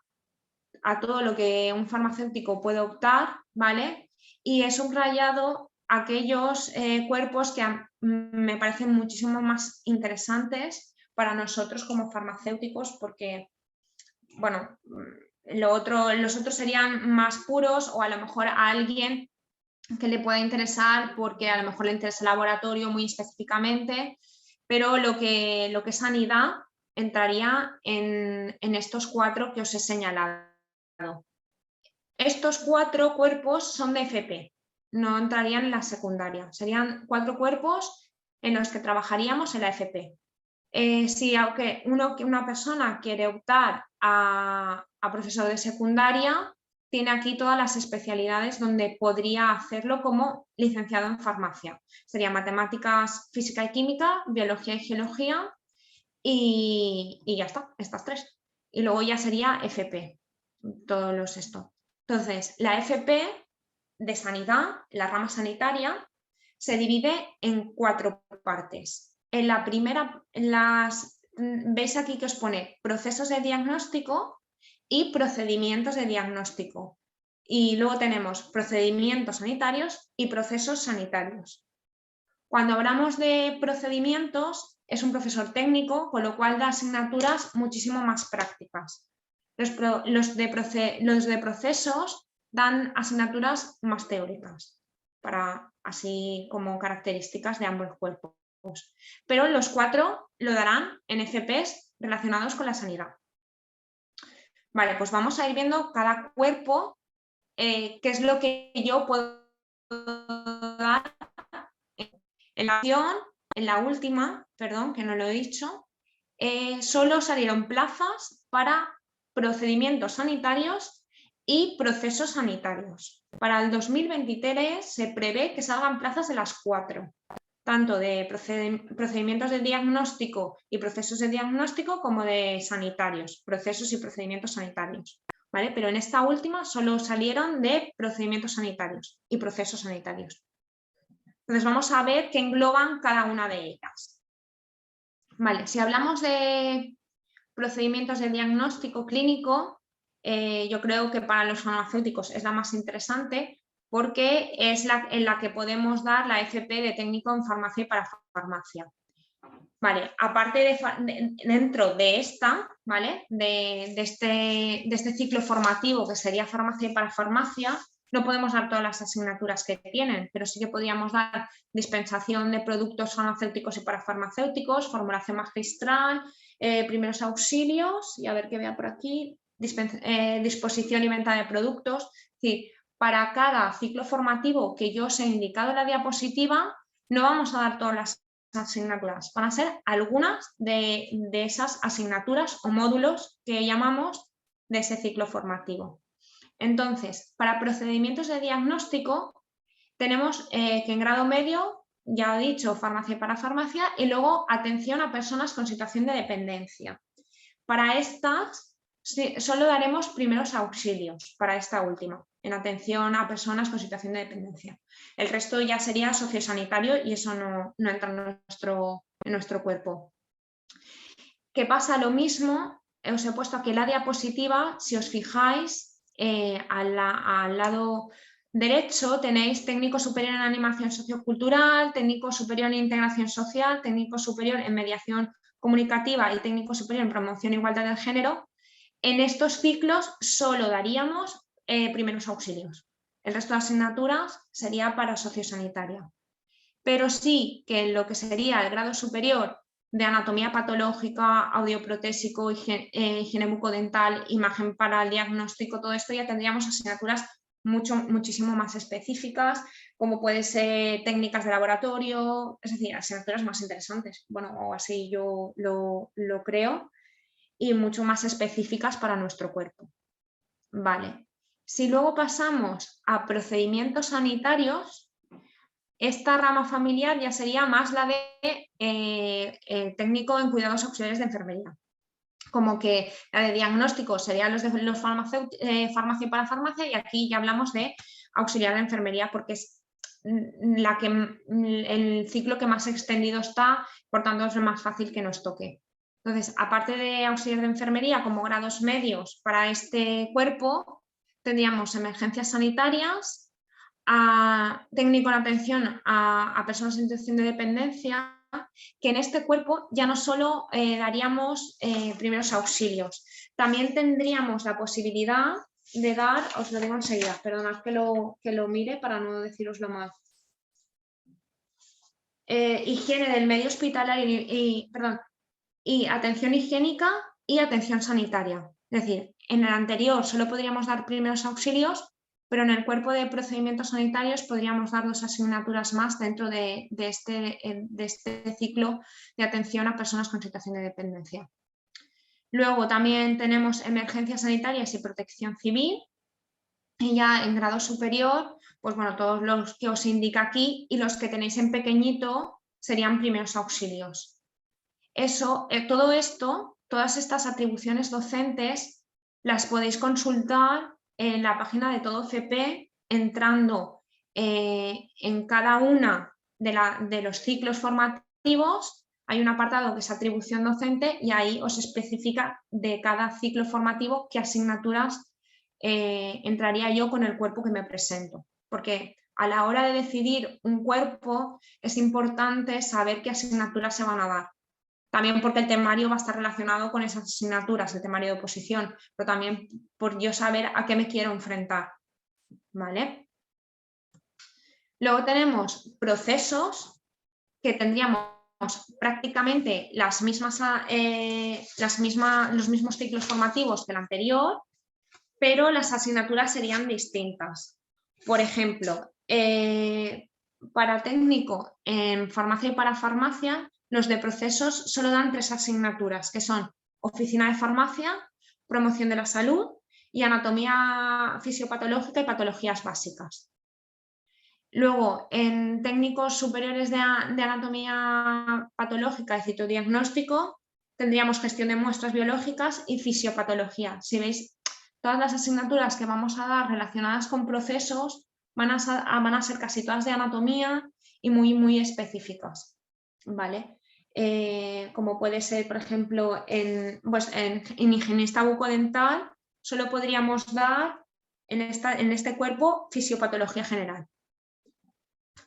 a todo lo que un farmacéutico puede optar, ¿vale? Y he subrayado aquellos cuerpos que me parecen muchísimo más interesantes para nosotros como farmacéuticos porque, bueno, los otros serían más puros o a lo mejor a alguien que le pueda interesar porque a lo mejor le interesa el laboratorio muy específicamente, pero lo que es sanidad entraría en estos 4 que os he señalado. Estos 4 cuerpos son de FP, no entrarían en la secundaria, serían 4 cuerpos en los que trabajaríamos en la FP. Si aunque una persona quiere optar a profesor de secundaria, tiene aquí todas las especialidades donde podría hacerlo como licenciado en farmacia. Sería matemáticas, física y química, biología y geología y ya está, estas 3. Y luego ya sería FP, todos esto. Entonces, la FP de sanidad, la rama sanitaria, se divide en 4 partes. En la primera, veis aquí que os pone procesos de diagnóstico y procedimientos de diagnóstico. Y luego tenemos procedimientos sanitarios y procesos sanitarios. Cuando hablamos de procedimientos, es un profesor técnico, con lo cual da asignaturas muchísimo más prácticas. Los de procesos dan asignaturas más teóricas, así como características de ambos cuerpos. Pero los 4 lo darán en FPs relacionados con la sanidad. Vale, pues vamos a ir viendo cada cuerpo, qué es lo que yo puedo dar en la última, perdón, que no lo he dicho, solo salieron plazas para procedimientos sanitarios y procesos sanitarios. Para el 2023 se prevé que salgan plazas de las 4, tanto de procedimientos de diagnóstico y procesos de diagnóstico como de sanitarios, procesos y procedimientos sanitarios. ¿Vale? Pero en esta última solo salieron de procedimientos sanitarios y procesos sanitarios. Entonces vamos a ver qué engloban cada una de ellas. Vale, si hablamos de procedimientos de diagnóstico clínico, yo creo que para los farmacéuticos es la más interesante porque es en la que podemos dar la FP de técnico en farmacia y para farmacia. Vale, aparte dentro de esta, ¿vale? de este ciclo formativo que sería farmacia y para farmacia, no podemos dar todas las asignaturas que tienen, pero sí que podríamos dar dispensación de productos farmacéuticos y para farmacéuticos, formulación magistral, primeros auxilios, y a ver qué vea por aquí, disposición y venta de productos. Es decir, para cada ciclo formativo que yo os he indicado en la diapositiva, no vamos a dar todas las asignaturas, van a ser algunas de esas asignaturas o módulos que llamamos de ese ciclo formativo. Entonces, para procedimientos de diagnóstico tenemos que en grado medio, ya he dicho, farmacia y para farmacia, y luego atención a personas con situación de dependencia. Para estas solo daremos primeros auxilios, para esta última, en atención a personas con situación de dependencia. El resto ya sería sociosanitario y eso no entra en nuestro cuerpo. ¿Qué pasa? Lo mismo, os he puesto aquí la diapositiva, si os fijáis, al lado derecho tenéis técnico superior en animación sociocultural, técnico superior en integración social, técnico superior en mediación comunicativa y técnico superior en promoción e igualdad de género. En estos ciclos solo daríamos primeros auxilios. El resto de asignaturas sería para sociosanitaria. Pero sí que en lo que sería el grado superior de anatomía patológica, audioprotésico, higiene bucodental, imagen para el diagnóstico, todo esto ya tendríamos asignaturas muchísimo más específicas, como pueden ser técnicas de laboratorio, es decir, asignaturas más interesantes. Bueno, o así yo lo creo. Y mucho más específicas para nuestro cuerpo. Vale. Si luego pasamos a procedimientos sanitarios, esta rama familiar ya sería más la de técnico en cuidados auxiliares de enfermería. Como que la de diagnóstico sería los de los farmacia y para farmacia, y aquí ya hablamos de auxiliar de enfermería porque es el ciclo que más extendido está, por tanto es lo más fácil que nos toque. Entonces, aparte de auxiliar de enfermería como grados medios para este cuerpo, tendríamos emergencias sanitarias, técnico en atención a personas en situación de dependencia, que en este cuerpo ya no solo daríamos primeros auxilios, también tendríamos la posibilidad de dar, os lo digo enseguida, perdonad que lo mire para no deciroslo mal. Higiene del medio hospitalario y atención higiénica y atención sanitaria. Es decir, en el anterior solo podríamos dar primeros auxilios, pero en el cuerpo de procedimientos sanitarios podríamos dar 2 asignaturas más dentro de este ciclo de atención a personas con situación de dependencia. Luego también tenemos emergencias sanitarias y protección civil, y ya en grado superior, pues bueno, todos los que os indica aquí y los que tenéis en pequeñito serían primeros auxilios. Todo esto, todas estas atribuciones docentes las podéis consultar en la página de Todo FP entrando en cada una de los ciclos formativos. Hay un apartado que es atribución docente y ahí os especifica de cada ciclo formativo qué asignaturas entraría yo con el cuerpo que me presento. Porque a la hora de decidir un cuerpo es importante saber qué asignaturas se van a dar. También porque el temario va a estar relacionado con esas asignaturas, el temario de oposición, pero también por yo saber a qué me quiero enfrentar. ¿Vale? Luego tenemos procesos que tendríamos prácticamente los mismos ciclos formativos que el anterior, pero las asignaturas serían distintas. Por ejemplo, para técnico en farmacia y para farmacia, los de procesos solo dan 3 asignaturas, que son oficina de farmacia, promoción de la salud y anatomía fisiopatológica y patologías básicas. Luego, en técnicos superiores de anatomía patológica y citodiagnóstico, tendríamos gestión de muestras biológicas y fisiopatología. Si veis, todas las asignaturas que vamos a dar relacionadas con procesos van a ser casi todas de anatomía y muy específicas, ¿vale? Como puede ser, por ejemplo, en higienista bucodental, solo podríamos dar en este cuerpo fisiopatología general.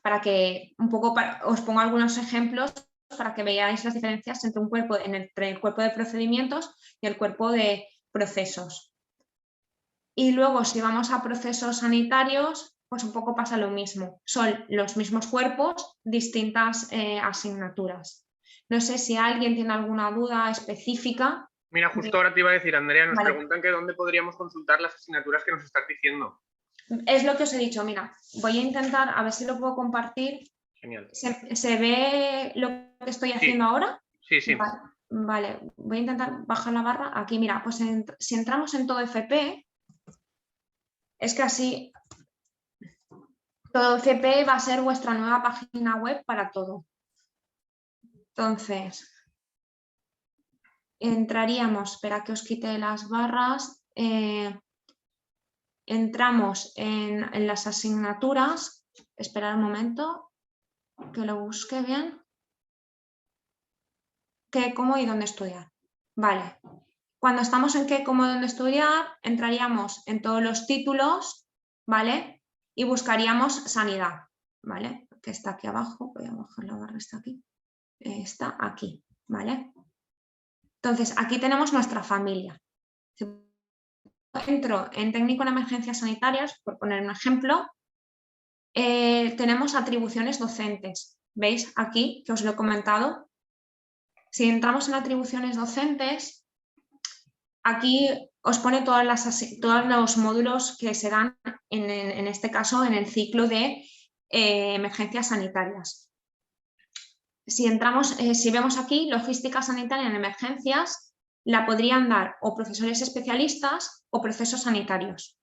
Para que un poco os pongo algunos ejemplos para que veáis las diferencias entre entre el cuerpo de procedimientos y el cuerpo de procesos. Y luego, si vamos a procesos sanitarios, pues un poco pasa lo mismo. Son los mismos cuerpos, distintas asignaturas. No sé si alguien tiene alguna duda específica. Mira, justo ahora te iba a decir, Andrea, nos Vale. preguntan que dónde podríamos consultar las asignaturas que nos estás diciendo. Es lo que os he dicho, mira, voy a intentar, a ver si lo puedo compartir. Genial. ¿Se ve lo que estoy haciendo ahora? Sí, sí. Vale, voy a intentar bajar la barra. Aquí, mira, pues si entramos en Todo FP, es que así Todo FP va a ser vuestra nueva página web para todo. Entonces, entraríamos, espera que os quite las barras, entramos en las asignaturas, esperad un momento, que lo busque bien. ¿Qué, cómo y dónde estudiar? Vale. Cuando estamos en qué, cómo, dónde estudiar, entraríamos en todos los títulos, ¿vale? Y buscaríamos sanidad, ¿vale? Que está aquí abajo, voy a bajar la barra, está aquí. Está aquí, ¿vale? Entonces, aquí tenemos nuestra familia. Si entro en técnico en emergencias sanitarias, por poner un ejemplo, tenemos atribuciones docentes. ¿Veis aquí que os lo he comentado? Si entramos en atribuciones docentes, aquí os pone todos los módulos que se dan, en este caso, en el ciclo de emergencias sanitarias. Si vemos aquí, logística sanitaria en emergencias, la podrían dar o profesores especialistas o procesos sanitarios.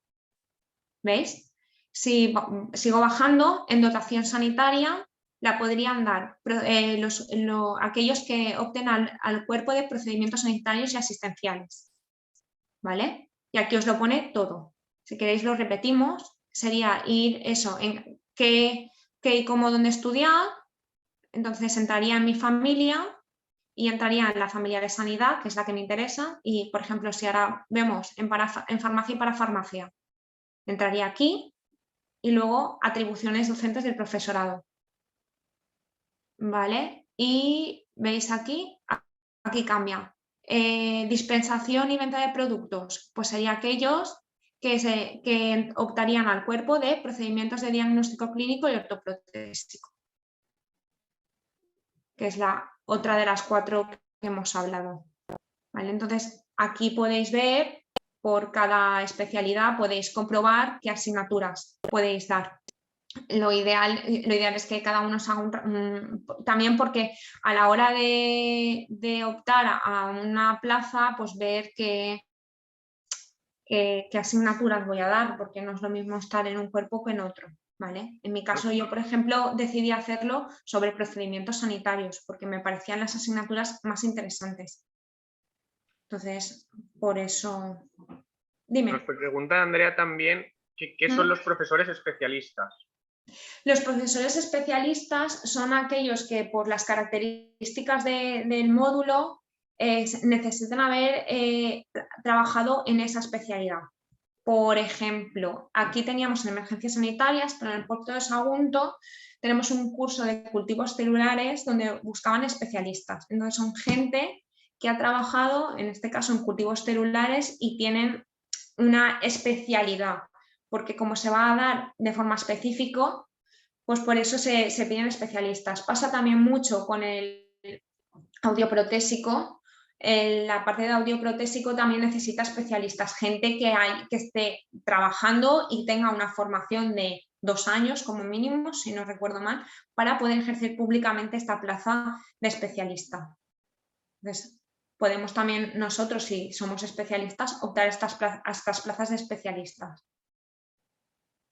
¿Veis? Si sigo bajando, en dotación sanitaria la podrían dar aquellos que opten al cuerpo de procedimientos sanitarios y asistenciales. ¿Vale? Y aquí os lo pone todo. Si queréis lo repetimos, sería ir eso, en qué y cómo, dónde estudiar. Entonces entraría en mi familia y entraría en la familia de sanidad, que es la que me interesa. Y, por ejemplo, si ahora vemos en farmacia y parafarmacia, entraría aquí y luego atribuciones docentes del profesorado. ¿Vale? Y veis aquí cambia. Dispensación y venta de productos, pues sería aquellos que optarían al cuerpo de procedimientos de diagnóstico clínico y ortoprotésico, que es la otra de las 4 que hemos hablado. ¿Vale? Entonces, aquí podéis ver, por cada especialidad podéis comprobar qué asignaturas podéis dar. Lo ideal es que cada uno se haga también, porque a la hora de optar a una plaza, pues ver qué asignaturas voy a dar, porque no es lo mismo estar en un cuerpo que en otro. ¿Vale? En mi caso, yo, por ejemplo, decidí hacerlo sobre procedimientos sanitarios, porque me parecían las asignaturas más interesantes. Entonces, por eso... Dime. Nos pregunta Andrea también qué son los profesores especialistas. Los profesores especialistas son aquellos que, por las características del módulo, necesitan haber trabajado en esa especialidad. Por ejemplo, aquí teníamos en emergencias sanitarias, pero en el puerto de Sagunto tenemos un curso de cultivos celulares donde buscaban especialistas. Entonces son gente que ha trabajado, en este caso, en cultivos celulares y tienen una especialidad, porque como se va a dar de forma específica, pues por eso se piden especialistas. Pasa también mucho con el audioprotésico. La parte de audioprotésico también necesita especialistas, gente que esté trabajando y tenga una formación de 2 años como mínimo, si no recuerdo mal, para poder ejercer públicamente esta plaza de especialista. Entonces, podemos también nosotros, si somos especialistas, optar a estas plazas de especialistas,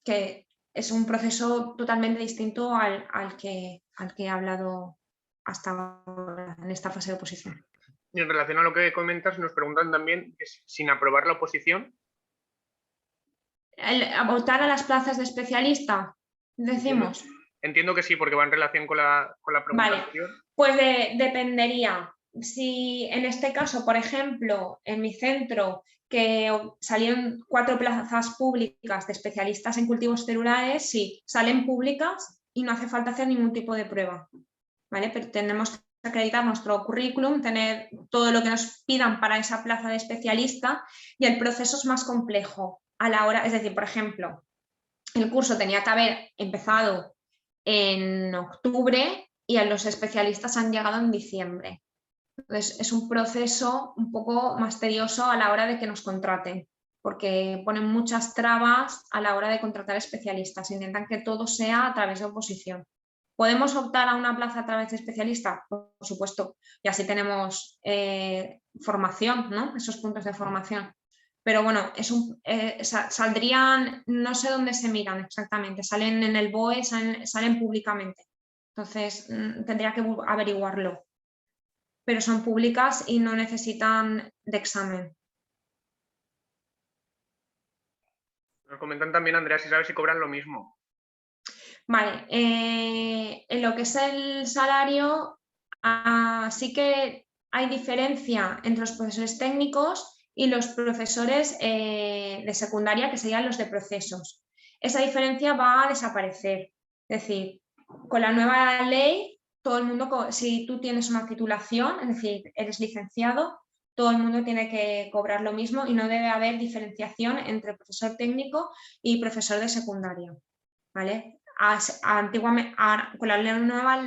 que es un proceso totalmente distinto al que he hablado hasta ahora en esta fase de oposición. Y en relación a lo que comentas, nos preguntan también que sin aprobar la oposición. Optar a las plazas de especialista, decimos. Entiendo que sí, porque va en relación con la pregunta Vale, anterior. pues dependería. Si en este caso, por ejemplo, en mi centro, que salieron 4 plazas públicas de especialistas en cultivos celulares, sí, salen públicas y no hace falta hacer ningún tipo de prueba, ¿vale? Pero tenemos que acreditar nuestro currículum, tener todo lo que nos pidan para esa plaza de especialista, y el proceso es más complejo a la hora, es decir, por ejemplo, el curso tenía que haber empezado en octubre y a los especialistas han llegado en diciembre. Entonces, es un proceso un poco más tedioso a la hora de que nos contraten, porque ponen muchas trabas a la hora de contratar especialistas. Intentan que todo sea a través de oposición. ¿Podemos optar a una plaza a través de especialista? Por supuesto, y así tenemos formación, ¿no? Esos puntos de formación. Pero bueno, saldrían, no sé dónde se miran exactamente, salen en el BOE, salen públicamente. Entonces, tendría que averiguarlo. Pero son públicas y no necesitan de examen. Nos comentan también, Andrea, si sabes si cobran lo mismo. Vale, en lo que es el salario, sí que hay diferencia entre los profesores técnicos y los profesores de secundaria, que serían los de procesos. Esa diferencia va a desaparecer. Es decir, con la nueva ley, todo el mundo, si tú tienes una titulación, es decir, eres licenciado, todo el mundo tiene que cobrar lo mismo y no debe haber diferenciación entre profesor técnico y profesor de secundaria, ¿vale? Antiguamente, con la nueva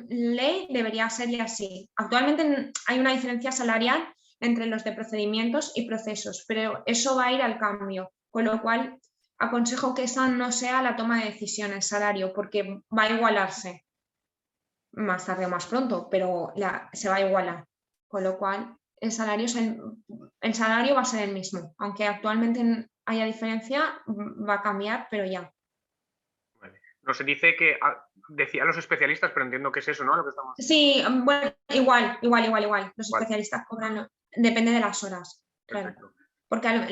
ley debería ser ya así. Actualmente hay una diferencia salarial entre los de procedimientos y procesos, pero eso va a ir al cambio, con lo cual aconsejo que esa no sea la toma de decisión, el salario, porque va a igualarse más tarde o más pronto, pero se va a igualar, con lo cual el salario va a ser el mismo, aunque actualmente haya diferencia, va a cambiar, pero ya. Vale. Nos dice que decían los especialistas, pero entiendo que es eso, ¿no? Lo que estamos... Sí, bueno, igual. Los Vale. especialistas cobran, depende de las horas, claro. Perfecto. Porque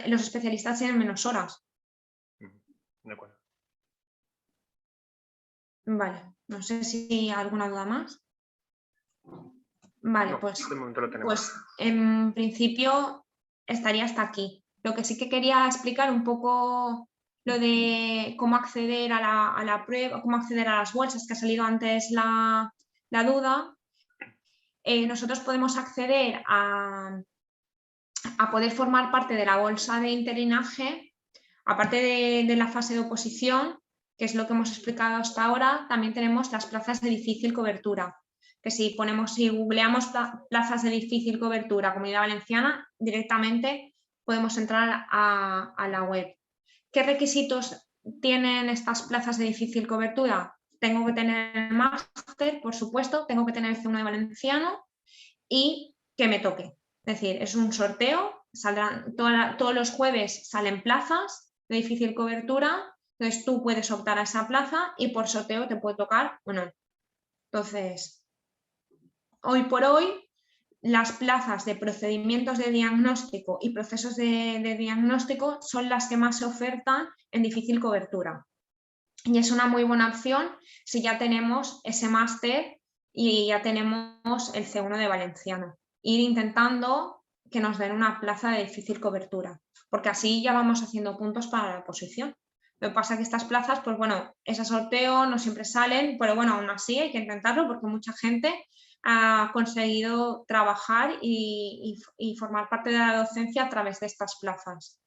los especialistas tienen menos horas. De acuerdo. Vale, no sé si hay alguna duda más. Vale, No, pues, de momento lo tenemos. pues en principio estaría hasta aquí. Lo que sí que quería explicar un poco lo de cómo acceder a la prueba, cómo acceder a las bolsas, que ha salido antes la duda. Nosotros podemos acceder a poder formar parte de la bolsa de interinaje, aparte de la fase de oposición, que es lo que hemos explicado hasta ahora, también tenemos las plazas de difícil cobertura, que si googleamos plazas de difícil cobertura Comunidad Valenciana, directamente podemos entrar a la web. ¿Qué requisitos tienen estas plazas de difícil cobertura? Tengo que tener el máster, por supuesto, tengo que tener el C1 de valenciano y que me toque. Es decir, es un sorteo, saldrán todos los jueves salen plazas de difícil cobertura, entonces tú puedes optar a esa plaza y por sorteo te puede tocar o no. Entonces, hoy por hoy, las plazas de procedimientos de diagnóstico y procesos de diagnóstico son las que más se ofertan en difícil cobertura. Y es una muy buena opción si ya tenemos ese máster y ya tenemos el C1 de valenciano. Ir intentando que nos den una plaza de difícil cobertura, porque así ya vamos haciendo puntos para la oposición. Lo que pasa es que estas plazas, pues bueno, ese sorteo no siempre salen, pero bueno, aún así hay que intentarlo porque mucha gente ha conseguido trabajar y formar parte de la docencia a través de estas plazas.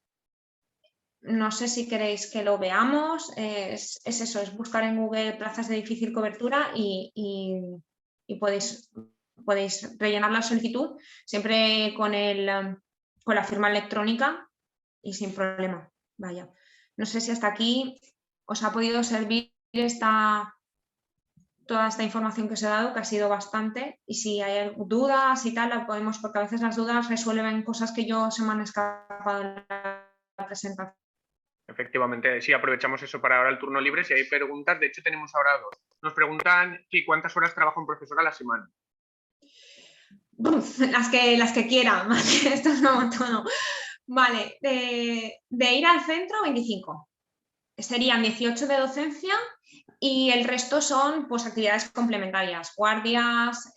No sé si queréis que lo veamos, es eso, es buscar en Google plazas de difícil cobertura y podéis rellenar la solicitud siempre con la firma electrónica y sin problema. Vaya, no sé si hasta aquí os ha podido servir toda esta información que os he dado, que ha sido bastante, y si hay dudas y tal, la podemos, porque a veces las dudas resuelven cosas que se me han escapado en la presentación. Efectivamente, sí, aprovechamos eso para ahora el turno libre. Si hay preguntas, de hecho tenemos ahora 2. Nos preguntan cuántas horas trabaja un profesor a la semana. Las que quieran, esto es un montón. Vale, de ir al centro, 25. serían 18 de docencia y el resto son pues, actividades complementarias, guardias,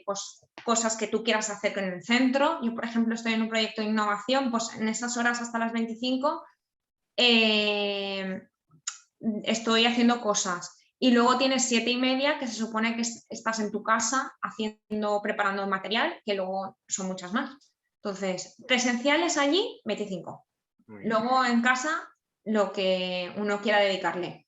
pues, cosas que tú quieras hacer en el centro. Yo, por ejemplo, estoy en un proyecto de innovación, pues en esas horas hasta las 25 estoy haciendo cosas. Y luego tienes 7:30, que se supone que estás en tu casa preparando material, que luego son muchas más. Entonces, presenciales allí, 25. Luego en casa, lo que uno quiera dedicarle.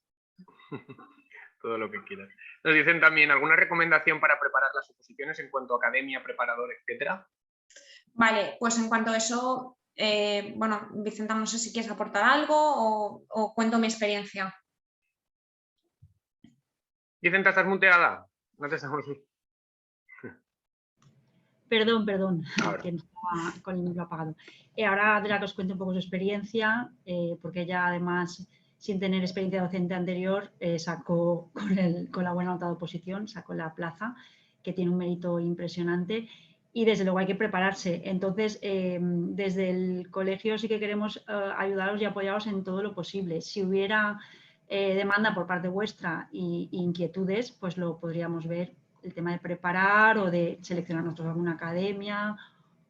Todo lo que quieras. Nos dicen también, ¿alguna recomendación para preparar las oposiciones en cuanto a academia, preparador, etcétera? Vale, pues en cuanto a eso, bueno, Vicenta, no sé si quieres aportar algo o cuento mi experiencia. Vicenta, ¿estás muteada? No te estamos... Perdón, Ahora. que estaba con el micro apagado. Ahora Andrea que os cuente un poco su experiencia, porque ella además, sin tener experiencia docente anterior, sacó con la buena nota de oposición, sacó la plaza, que tiene un mérito impresionante y desde luego hay que prepararse. Entonces, desde el colegio sí que queremos ayudaros y apoyaros en todo lo posible. Si hubiera demanda por parte vuestra e inquietudes, pues lo podríamos ver, el tema de preparar o de seleccionar nosotros alguna academia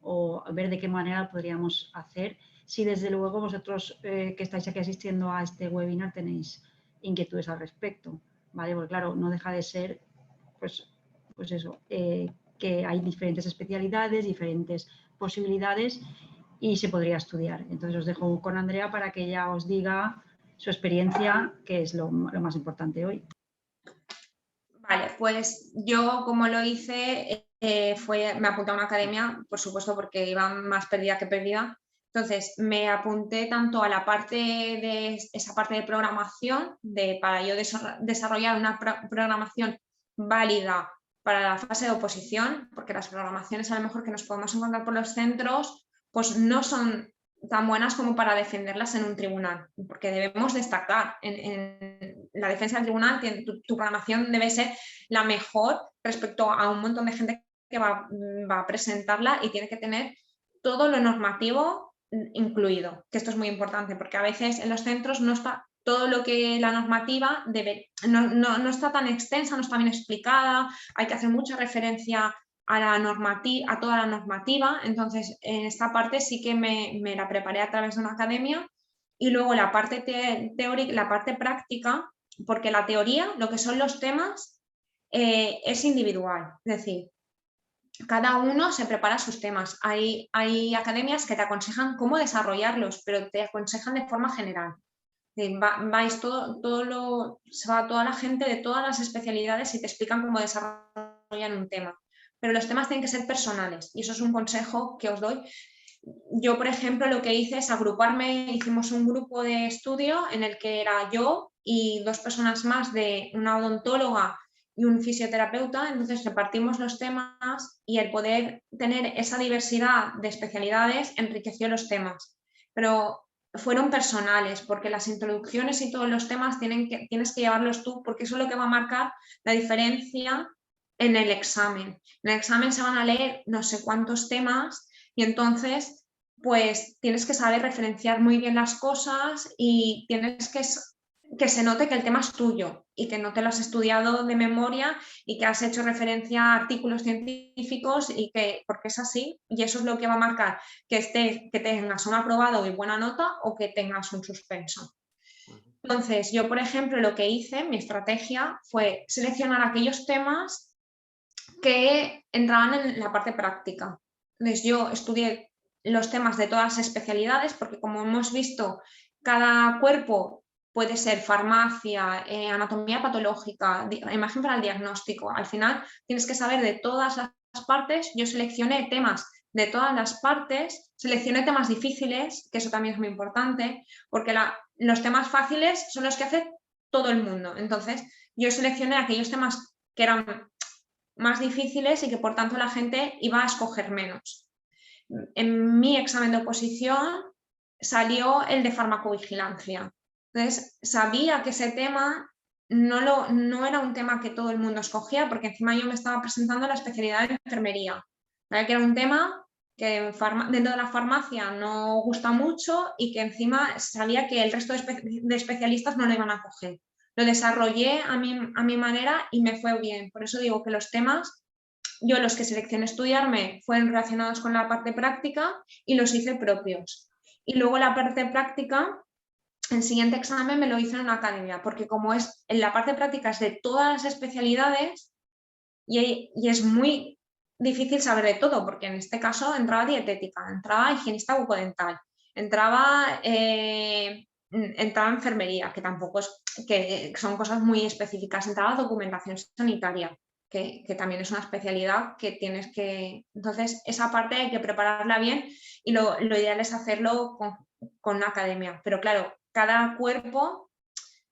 o ver de qué manera podríamos hacer. Si desde luego vosotros que estáis aquí asistiendo a este webinar tenéis inquietudes al respecto, ¿vale? Porque claro, no deja de ser, pues eso, que hay diferentes especialidades, diferentes posibilidades y se podría estudiar. Entonces os dejo con Andrea para que ella os diga su experiencia, que es lo más importante hoy. Vale, pues yo como lo hice, me apunté a una academia, por supuesto, porque iba más perdida que perdida. Entonces me apunté tanto a la parte de esa parte de programación, para yo desarrollar una programación válida para la fase de oposición, porque las programaciones a lo mejor que nos podemos encontrar por los centros, pues no son tan buenas como para defenderlas en un tribunal, porque debemos destacar en la defensa del tribunal, tu programación debe ser la mejor respecto a un montón de gente que va a presentarla y tiene que tener todo lo normativo incluido, que esto es muy importante, porque a veces en los centros no está todo lo que la normativa no está tan extensa, no está bien explicada, hay que hacer mucha referencia a toda la normativa. Entonces en esta parte sí que me la preparé a través de una academia y luego la parte teórica, la parte práctica, porque la teoría, lo que son los temas, es individual, es decir, cada uno se prepara sus temas. Hay academias que te aconsejan cómo desarrollarlos, pero te aconsejan de forma general. Se va toda la gente de todas las especialidades y te explican cómo desarrollan un tema. Pero los temas tienen que ser personales y eso es un consejo que os doy. Yo, por ejemplo, lo que hice es hicimos un grupo de estudio en el que era yo y 2 personas más, de una odontóloga y un fisioterapeuta. Entonces repartimos los temas y el poder tener esa diversidad de especialidades enriqueció los temas. Pero fueron personales, porque las introducciones y todos los temas tienes que llevarlos tú, porque eso es lo que va a marcar la diferencia en el examen. En el examen se van a leer no sé cuántos temas y entonces pues tienes que saber referenciar muy bien las cosas y tienes que se note que el tema es tuyo y que no te lo has estudiado de memoria y que has hecho referencia a artículos científicos porque es así y eso es lo que va a marcar que tengas un aprobado y buena nota o que tengas un suspenso. Entonces, yo, por ejemplo, lo que hice, mi estrategia fue seleccionar aquellos temas que entraban en la parte práctica. Entonces, yo estudié los temas de todas las especialidades porque, como hemos visto, cada cuerpo puede ser farmacia, anatomía patológica, imagen para el diagnóstico. Al final tienes que saber de todas las partes. Yo seleccioné temas de todas las partes, seleccioné temas difíciles, que eso también es muy importante, porque los temas fáciles son los que hace todo el mundo. Entonces, yo seleccioné aquellos temas que eran más difíciles y que por tanto la gente iba a escoger menos. En mi examen de oposición salió el de farmacovigilancia. Entonces, sabía que ese tema no era un tema que todo el mundo escogía, porque encima yo me estaba presentando la especialidad de enfermería. ¿Vale? Que era un tema dentro de la farmacia no gusta mucho y que encima sabía que el resto de especialistas no lo iban a coger. Lo desarrollé a mi manera y me fue bien. Por eso digo que los temas, yo los que seleccioné estudiarme fueron relacionados con la parte práctica y los hice propios. Y luego la parte práctica, el siguiente examen me lo hice en una academia, porque como es en la parte práctica es de todas las especialidades y es muy difícil saber de todo, porque en este caso entraba dietética, entraba higienista bucodental, entraba enfermería, que tampoco es, que son cosas muy específicas, entraba documentación sanitaria, que también es una especialidad que tienes que... Entonces, esa parte hay que prepararla bien y lo ideal es hacerlo con una academia. Pero claro, cada cuerpo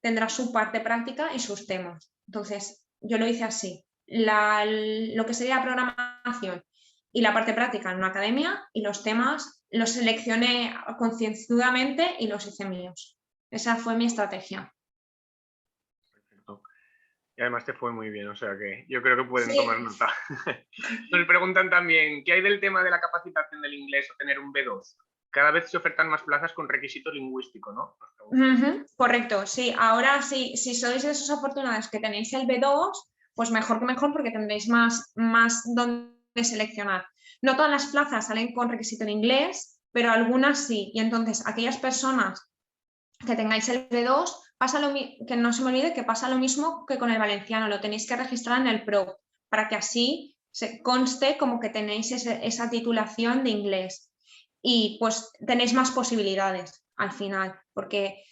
tendrá su parte práctica y sus temas. Entonces, yo lo hice así. Lo que sería programación y la parte práctica en una academia y los temas los seleccioné concienzudamente y los hice míos. Esa fue mi estrategia. Perfecto. Y además te fue muy bien, o sea que yo creo que pueden Sí. tomar nota. Nos preguntan también, ¿qué hay del tema de la capacitación del inglés o tener un B2? Cada vez se ofertan más plazas con requisito lingüístico, ¿no? Correcto, sí. Ahora sí, si sois de esos afortunados que tenéis el B2, pues mejor que mejor porque tendréis más donde seleccionar. No todas las plazas salen con requisito en inglés, pero algunas sí. Y entonces, aquellas personas que tengáis el B2, que no se me olvide que pasa lo mismo que con el valenciano, lo tenéis que registrar en el PRO, para que así se conste como que tenéis esa titulación de inglés. Y pues tenéis más posibilidades al final, porque,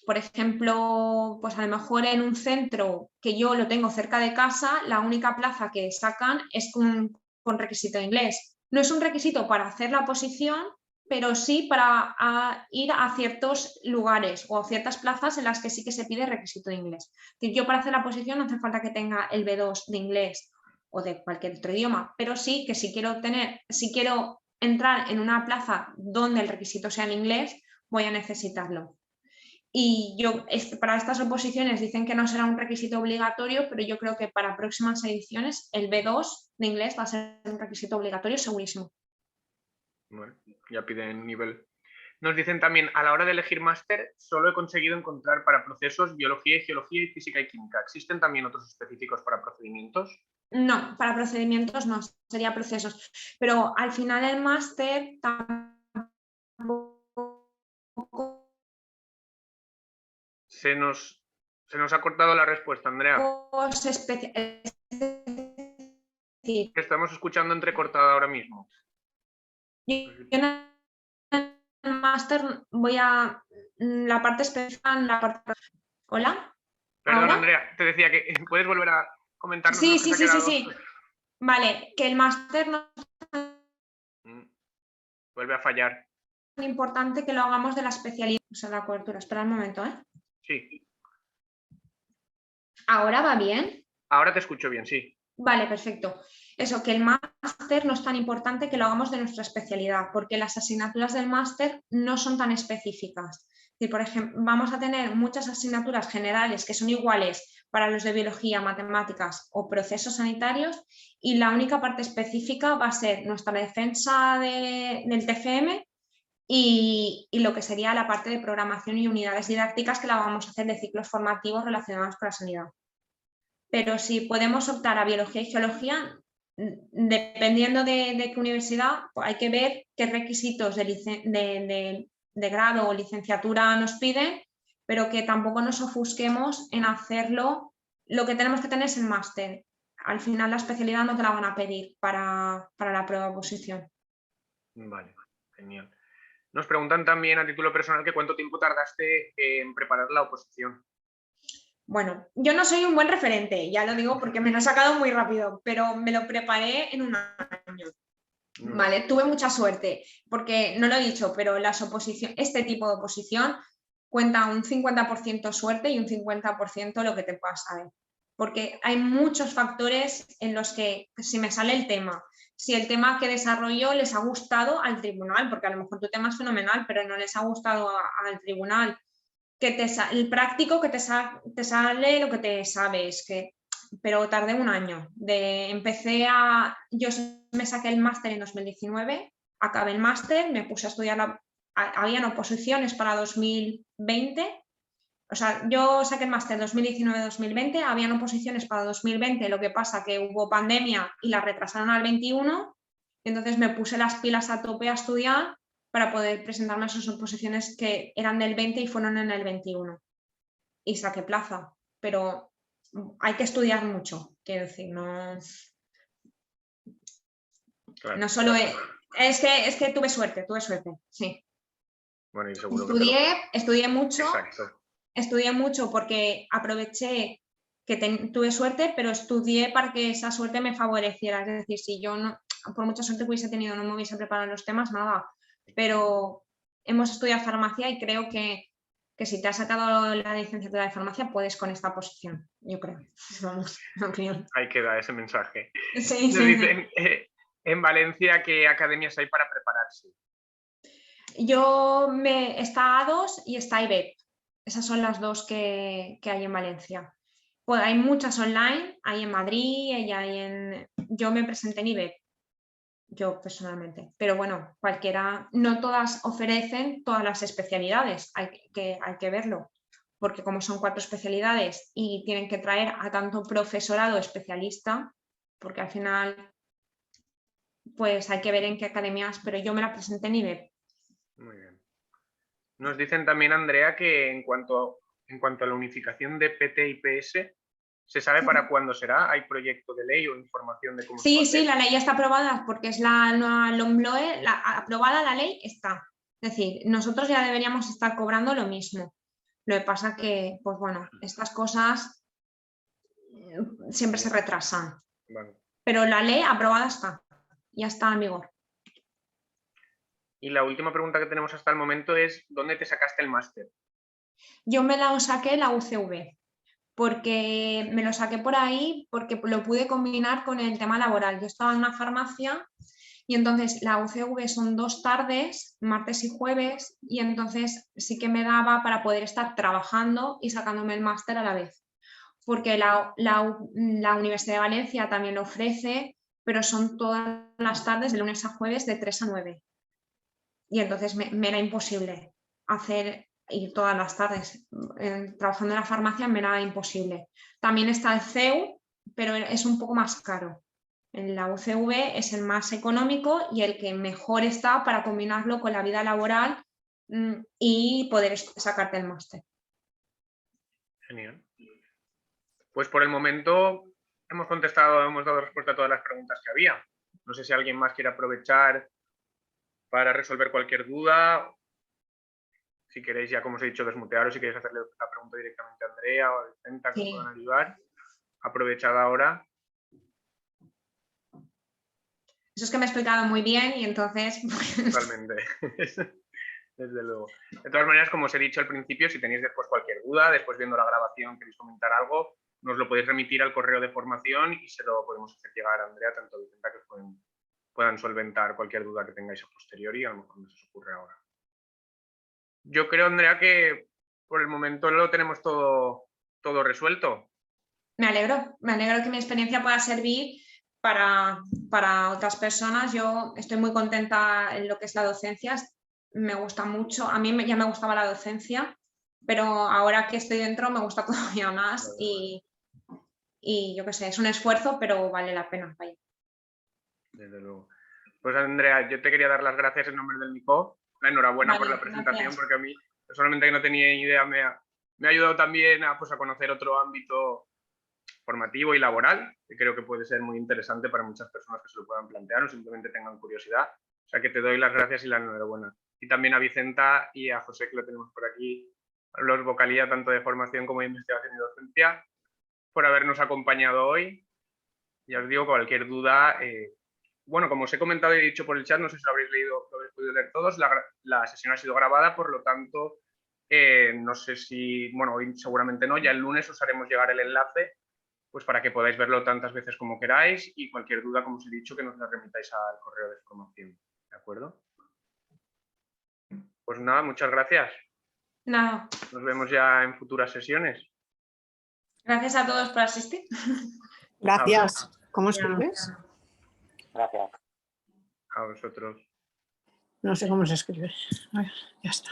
por ejemplo, pues a lo mejor en un centro que yo lo tengo cerca de casa, la única plaza que sacan es con requisito de inglés. No es un requisito para hacer la oposición, pero sí para ir a ciertos lugares o a ciertas plazas en las que sí que se pide requisito de inglés. Yo para hacer la oposición no hace falta que tenga el B2 de inglés o de cualquier otro idioma, pero sí que si quiero entrar en una plaza donde el requisito sea en inglés, voy a necesitarlo. Y para estas oposiciones dicen que no será un requisito obligatorio, pero yo creo que para próximas ediciones el B2 de inglés va a ser un requisito obligatorio segurísimo. Bueno, ya piden nivel. Nos dicen también, a la hora de elegir máster, solo he conseguido encontrar para procesos biología y geología y física y química. ¿Existen también otros específicos para procedimientos? No, para procedimientos no, sería procesos. Pero al final el máster tampoco Se nos ha cortado la respuesta, Andrea. Estamos escuchando entrecortada ahora mismo. Yo en el máster voy a la parte específica, ¿Hola? Perdón, ¿ahora? Andrea, te decía que puedes volver a comentarnos. Sí. Vale, que el máster no vuelve a fallar. es tan importante que lo hagamos de la especialidad, o sea, la cobertura. Espera un momento, ¿eh? Sí. ¿Ahora va bien? Ahora te escucho bien, sí. Vale, perfecto. Eso, que el máster no es tan importante que lo hagamos de nuestra especialidad, porque las asignaturas del máster no son tan específicas. Si, por ejemplo, vamos a tener muchas asignaturas generales que son iguales para los de biología, matemáticas o procesos sanitarios, y la única parte específica va a ser nuestra defensa del TFM y lo que sería la parte de programación y unidades didácticas, que la vamos a hacer de ciclos formativos relacionados con la sanidad. Pero si podemos optar a biología y geología, dependiendo de qué universidad, pues hay que ver qué requisitos de grado o licenciatura nos piden, pero que tampoco nos ofusquemos en hacerlo. Lo que tenemos que tener es el máster. Al final la especialidad no te la van a pedir para la prueba de oposición. Vale, genial. Nos preguntan también a título personal que cuánto tiempo tardaste en preparar la oposición. Bueno, yo no soy un buen referente, ya lo digo porque me lo he sacado muy rápido, pero me lo preparé en un año. Vale, tuve mucha suerte, porque no lo he dicho, pero este tipo de oposición cuenta un 50% suerte y un 50% lo que te puedas saber. Porque hay muchos factores en los que, si me sale el tema, si el tema que desarrollo les ha gustado al tribunal, porque a lo mejor tu tema es fenomenal, pero no les ha gustado al tribunal, el práctico que te sale lo que te sabes, pero tardé un año. Yo me saqué el máster en 2019, acabé el máster, me puse a estudiar, habían oposiciones para 2020, o sea, yo saqué el máster 2019-2020, habían oposiciones para 2020, lo que pasa que hubo pandemia y las retrasaron al 21, entonces me puse las pilas a tope a estudiar para poder presentarme a esas oposiciones que eran del 20 y fueron en el 21. Y saqué plaza, pero hay que estudiar mucho, quiero decir, no, Claro, no solo claro. es que tuve suerte, sí. Bueno, y seguro que Estudié mucho. Exacto. Estudié mucho porque aproveché que tuve suerte, pero estudié para que esa suerte me favoreciera. Es decir, si yo no, por mucha suerte que hubiese tenido, no me hubiese preparado los temas, nada. Pero hemos estudiado farmacia y creo que si te has sacado la licenciatura de farmacia, puedes con esta posición, yo creo. Vamos, mi opinión. Ahí queda ese mensaje. Sí, Nos dicen en Valencia qué academias hay para prepararse. Está A2 y está IBEP. Esas son las dos que hay en Valencia. Pues hay muchas online, hay en Madrid, yo me presenté en IBEP, yo personalmente. Pero bueno, cualquiera, no todas ofrecen todas las especialidades, hay que verlo. Porque como son 4 especialidades y tienen que traer a tanto profesorado especialista, porque al final pues hay que ver en qué academias, pero yo me la presenté en IBEP. Muy bien. Nos dicen también, Andrea, que en cuanto a la unificación de PT y PS, ¿se sabe para cuándo será? ¿Hay proyecto de ley o información de cómo se va a hacer? Sí, la ley ya está aprobada porque es la nueva LOMLOE, aprobada la ley está. Es decir, nosotros ya deberíamos estar cobrando lo mismo. Lo que pasa que, pues bueno, estas cosas siempre se retrasan. Vale. Pero la ley aprobada está, ya está en vigor. Y la última pregunta que tenemos hasta el momento es, ¿dónde te sacaste el máster? Yo me la saqué en la UCV, porque me lo saqué por ahí, porque lo pude combinar con el tema laboral. Yo estaba en una farmacia y entonces la UCV son 2 tardes, martes y jueves, y entonces sí que me daba para poder estar trabajando y sacándome el máster a la vez. Porque la Universidad de Valencia también lo ofrece, pero son todas las tardes, de lunes a jueves, de 3 a 9. Y entonces me era imposible ir todas las tardes. Trabajando en la farmacia me era imposible. También está el CEU, pero es un poco más caro. En la UCV es el más económico y el que mejor está para combinarlo con la vida laboral y poder sacarte el máster. Genial. Pues por el momento hemos dado respuesta a todas las preguntas que había. No sé si alguien más quiere aprovechar para resolver cualquier duda. Si queréis, ya como os he dicho, desmutearos, si queréis hacerle la pregunta directamente a Andrea o a Vicenta, que os puedan ayudar. Aprovechad ahora. Eso es que me he explicado muy bien y entonces... Totalmente. Desde luego. De todas maneras, como os he dicho al principio, si tenéis después cualquier duda, después viendo la grabación queréis comentar algo, nos lo podéis remitir al correo de formación y se lo podemos hacer llegar a Andrea, tanto a Vicenta, que puedan solventar cualquier duda que tengáis a posteriori, a lo mejor no se os ocurre ahora. Yo creo, Andrea, que por el momento lo tenemos todo resuelto. Me alegro que mi experiencia pueda servir para otras personas. Yo estoy muy contenta en lo que es la docencia, me gusta mucho, a mí ya me gustaba la docencia, pero ahora que estoy dentro me gusta todavía más y yo qué sé, es un esfuerzo, pero vale la pena. Vaya. Desde luego. Pues Andrea, yo te quería dar las gracias en nombre del MICOF, la enhorabuena por la presentación, gracias. porque a mí personalmente que no tenía ni idea me ha ayudado también a conocer otro ámbito formativo y laboral, que creo que puede ser muy interesante para muchas personas que se lo puedan plantear o simplemente tengan curiosidad. O sea que te doy las gracias y la enhorabuena. Y también a Vicenta y a José, que lo tenemos por aquí, los vocalía tanto de formación como de investigación y docencia, por habernos acompañado hoy. Ya os digo, cualquier duda, bueno, como os he comentado y he dicho por el chat, no sé si lo habréis leído, lo habréis podido leer todos, la sesión ha sido grabada, por lo tanto, no sé si, bueno, hoy seguramente no, ya el lunes os haremos llegar el enlace, pues para que podáis verlo tantas veces como queráis y cualquier duda, como os he dicho, que nos la remitáis al correo de formación. ¿De acuerdo? Pues nada, muchas gracias. Nada. Nos vemos ya en futuras sesiones. Gracias a todos por asistir. Gracias. ¿Cómo escribes? Gracias. A vosotros. No sé cómo se escribe. A ver, ya está.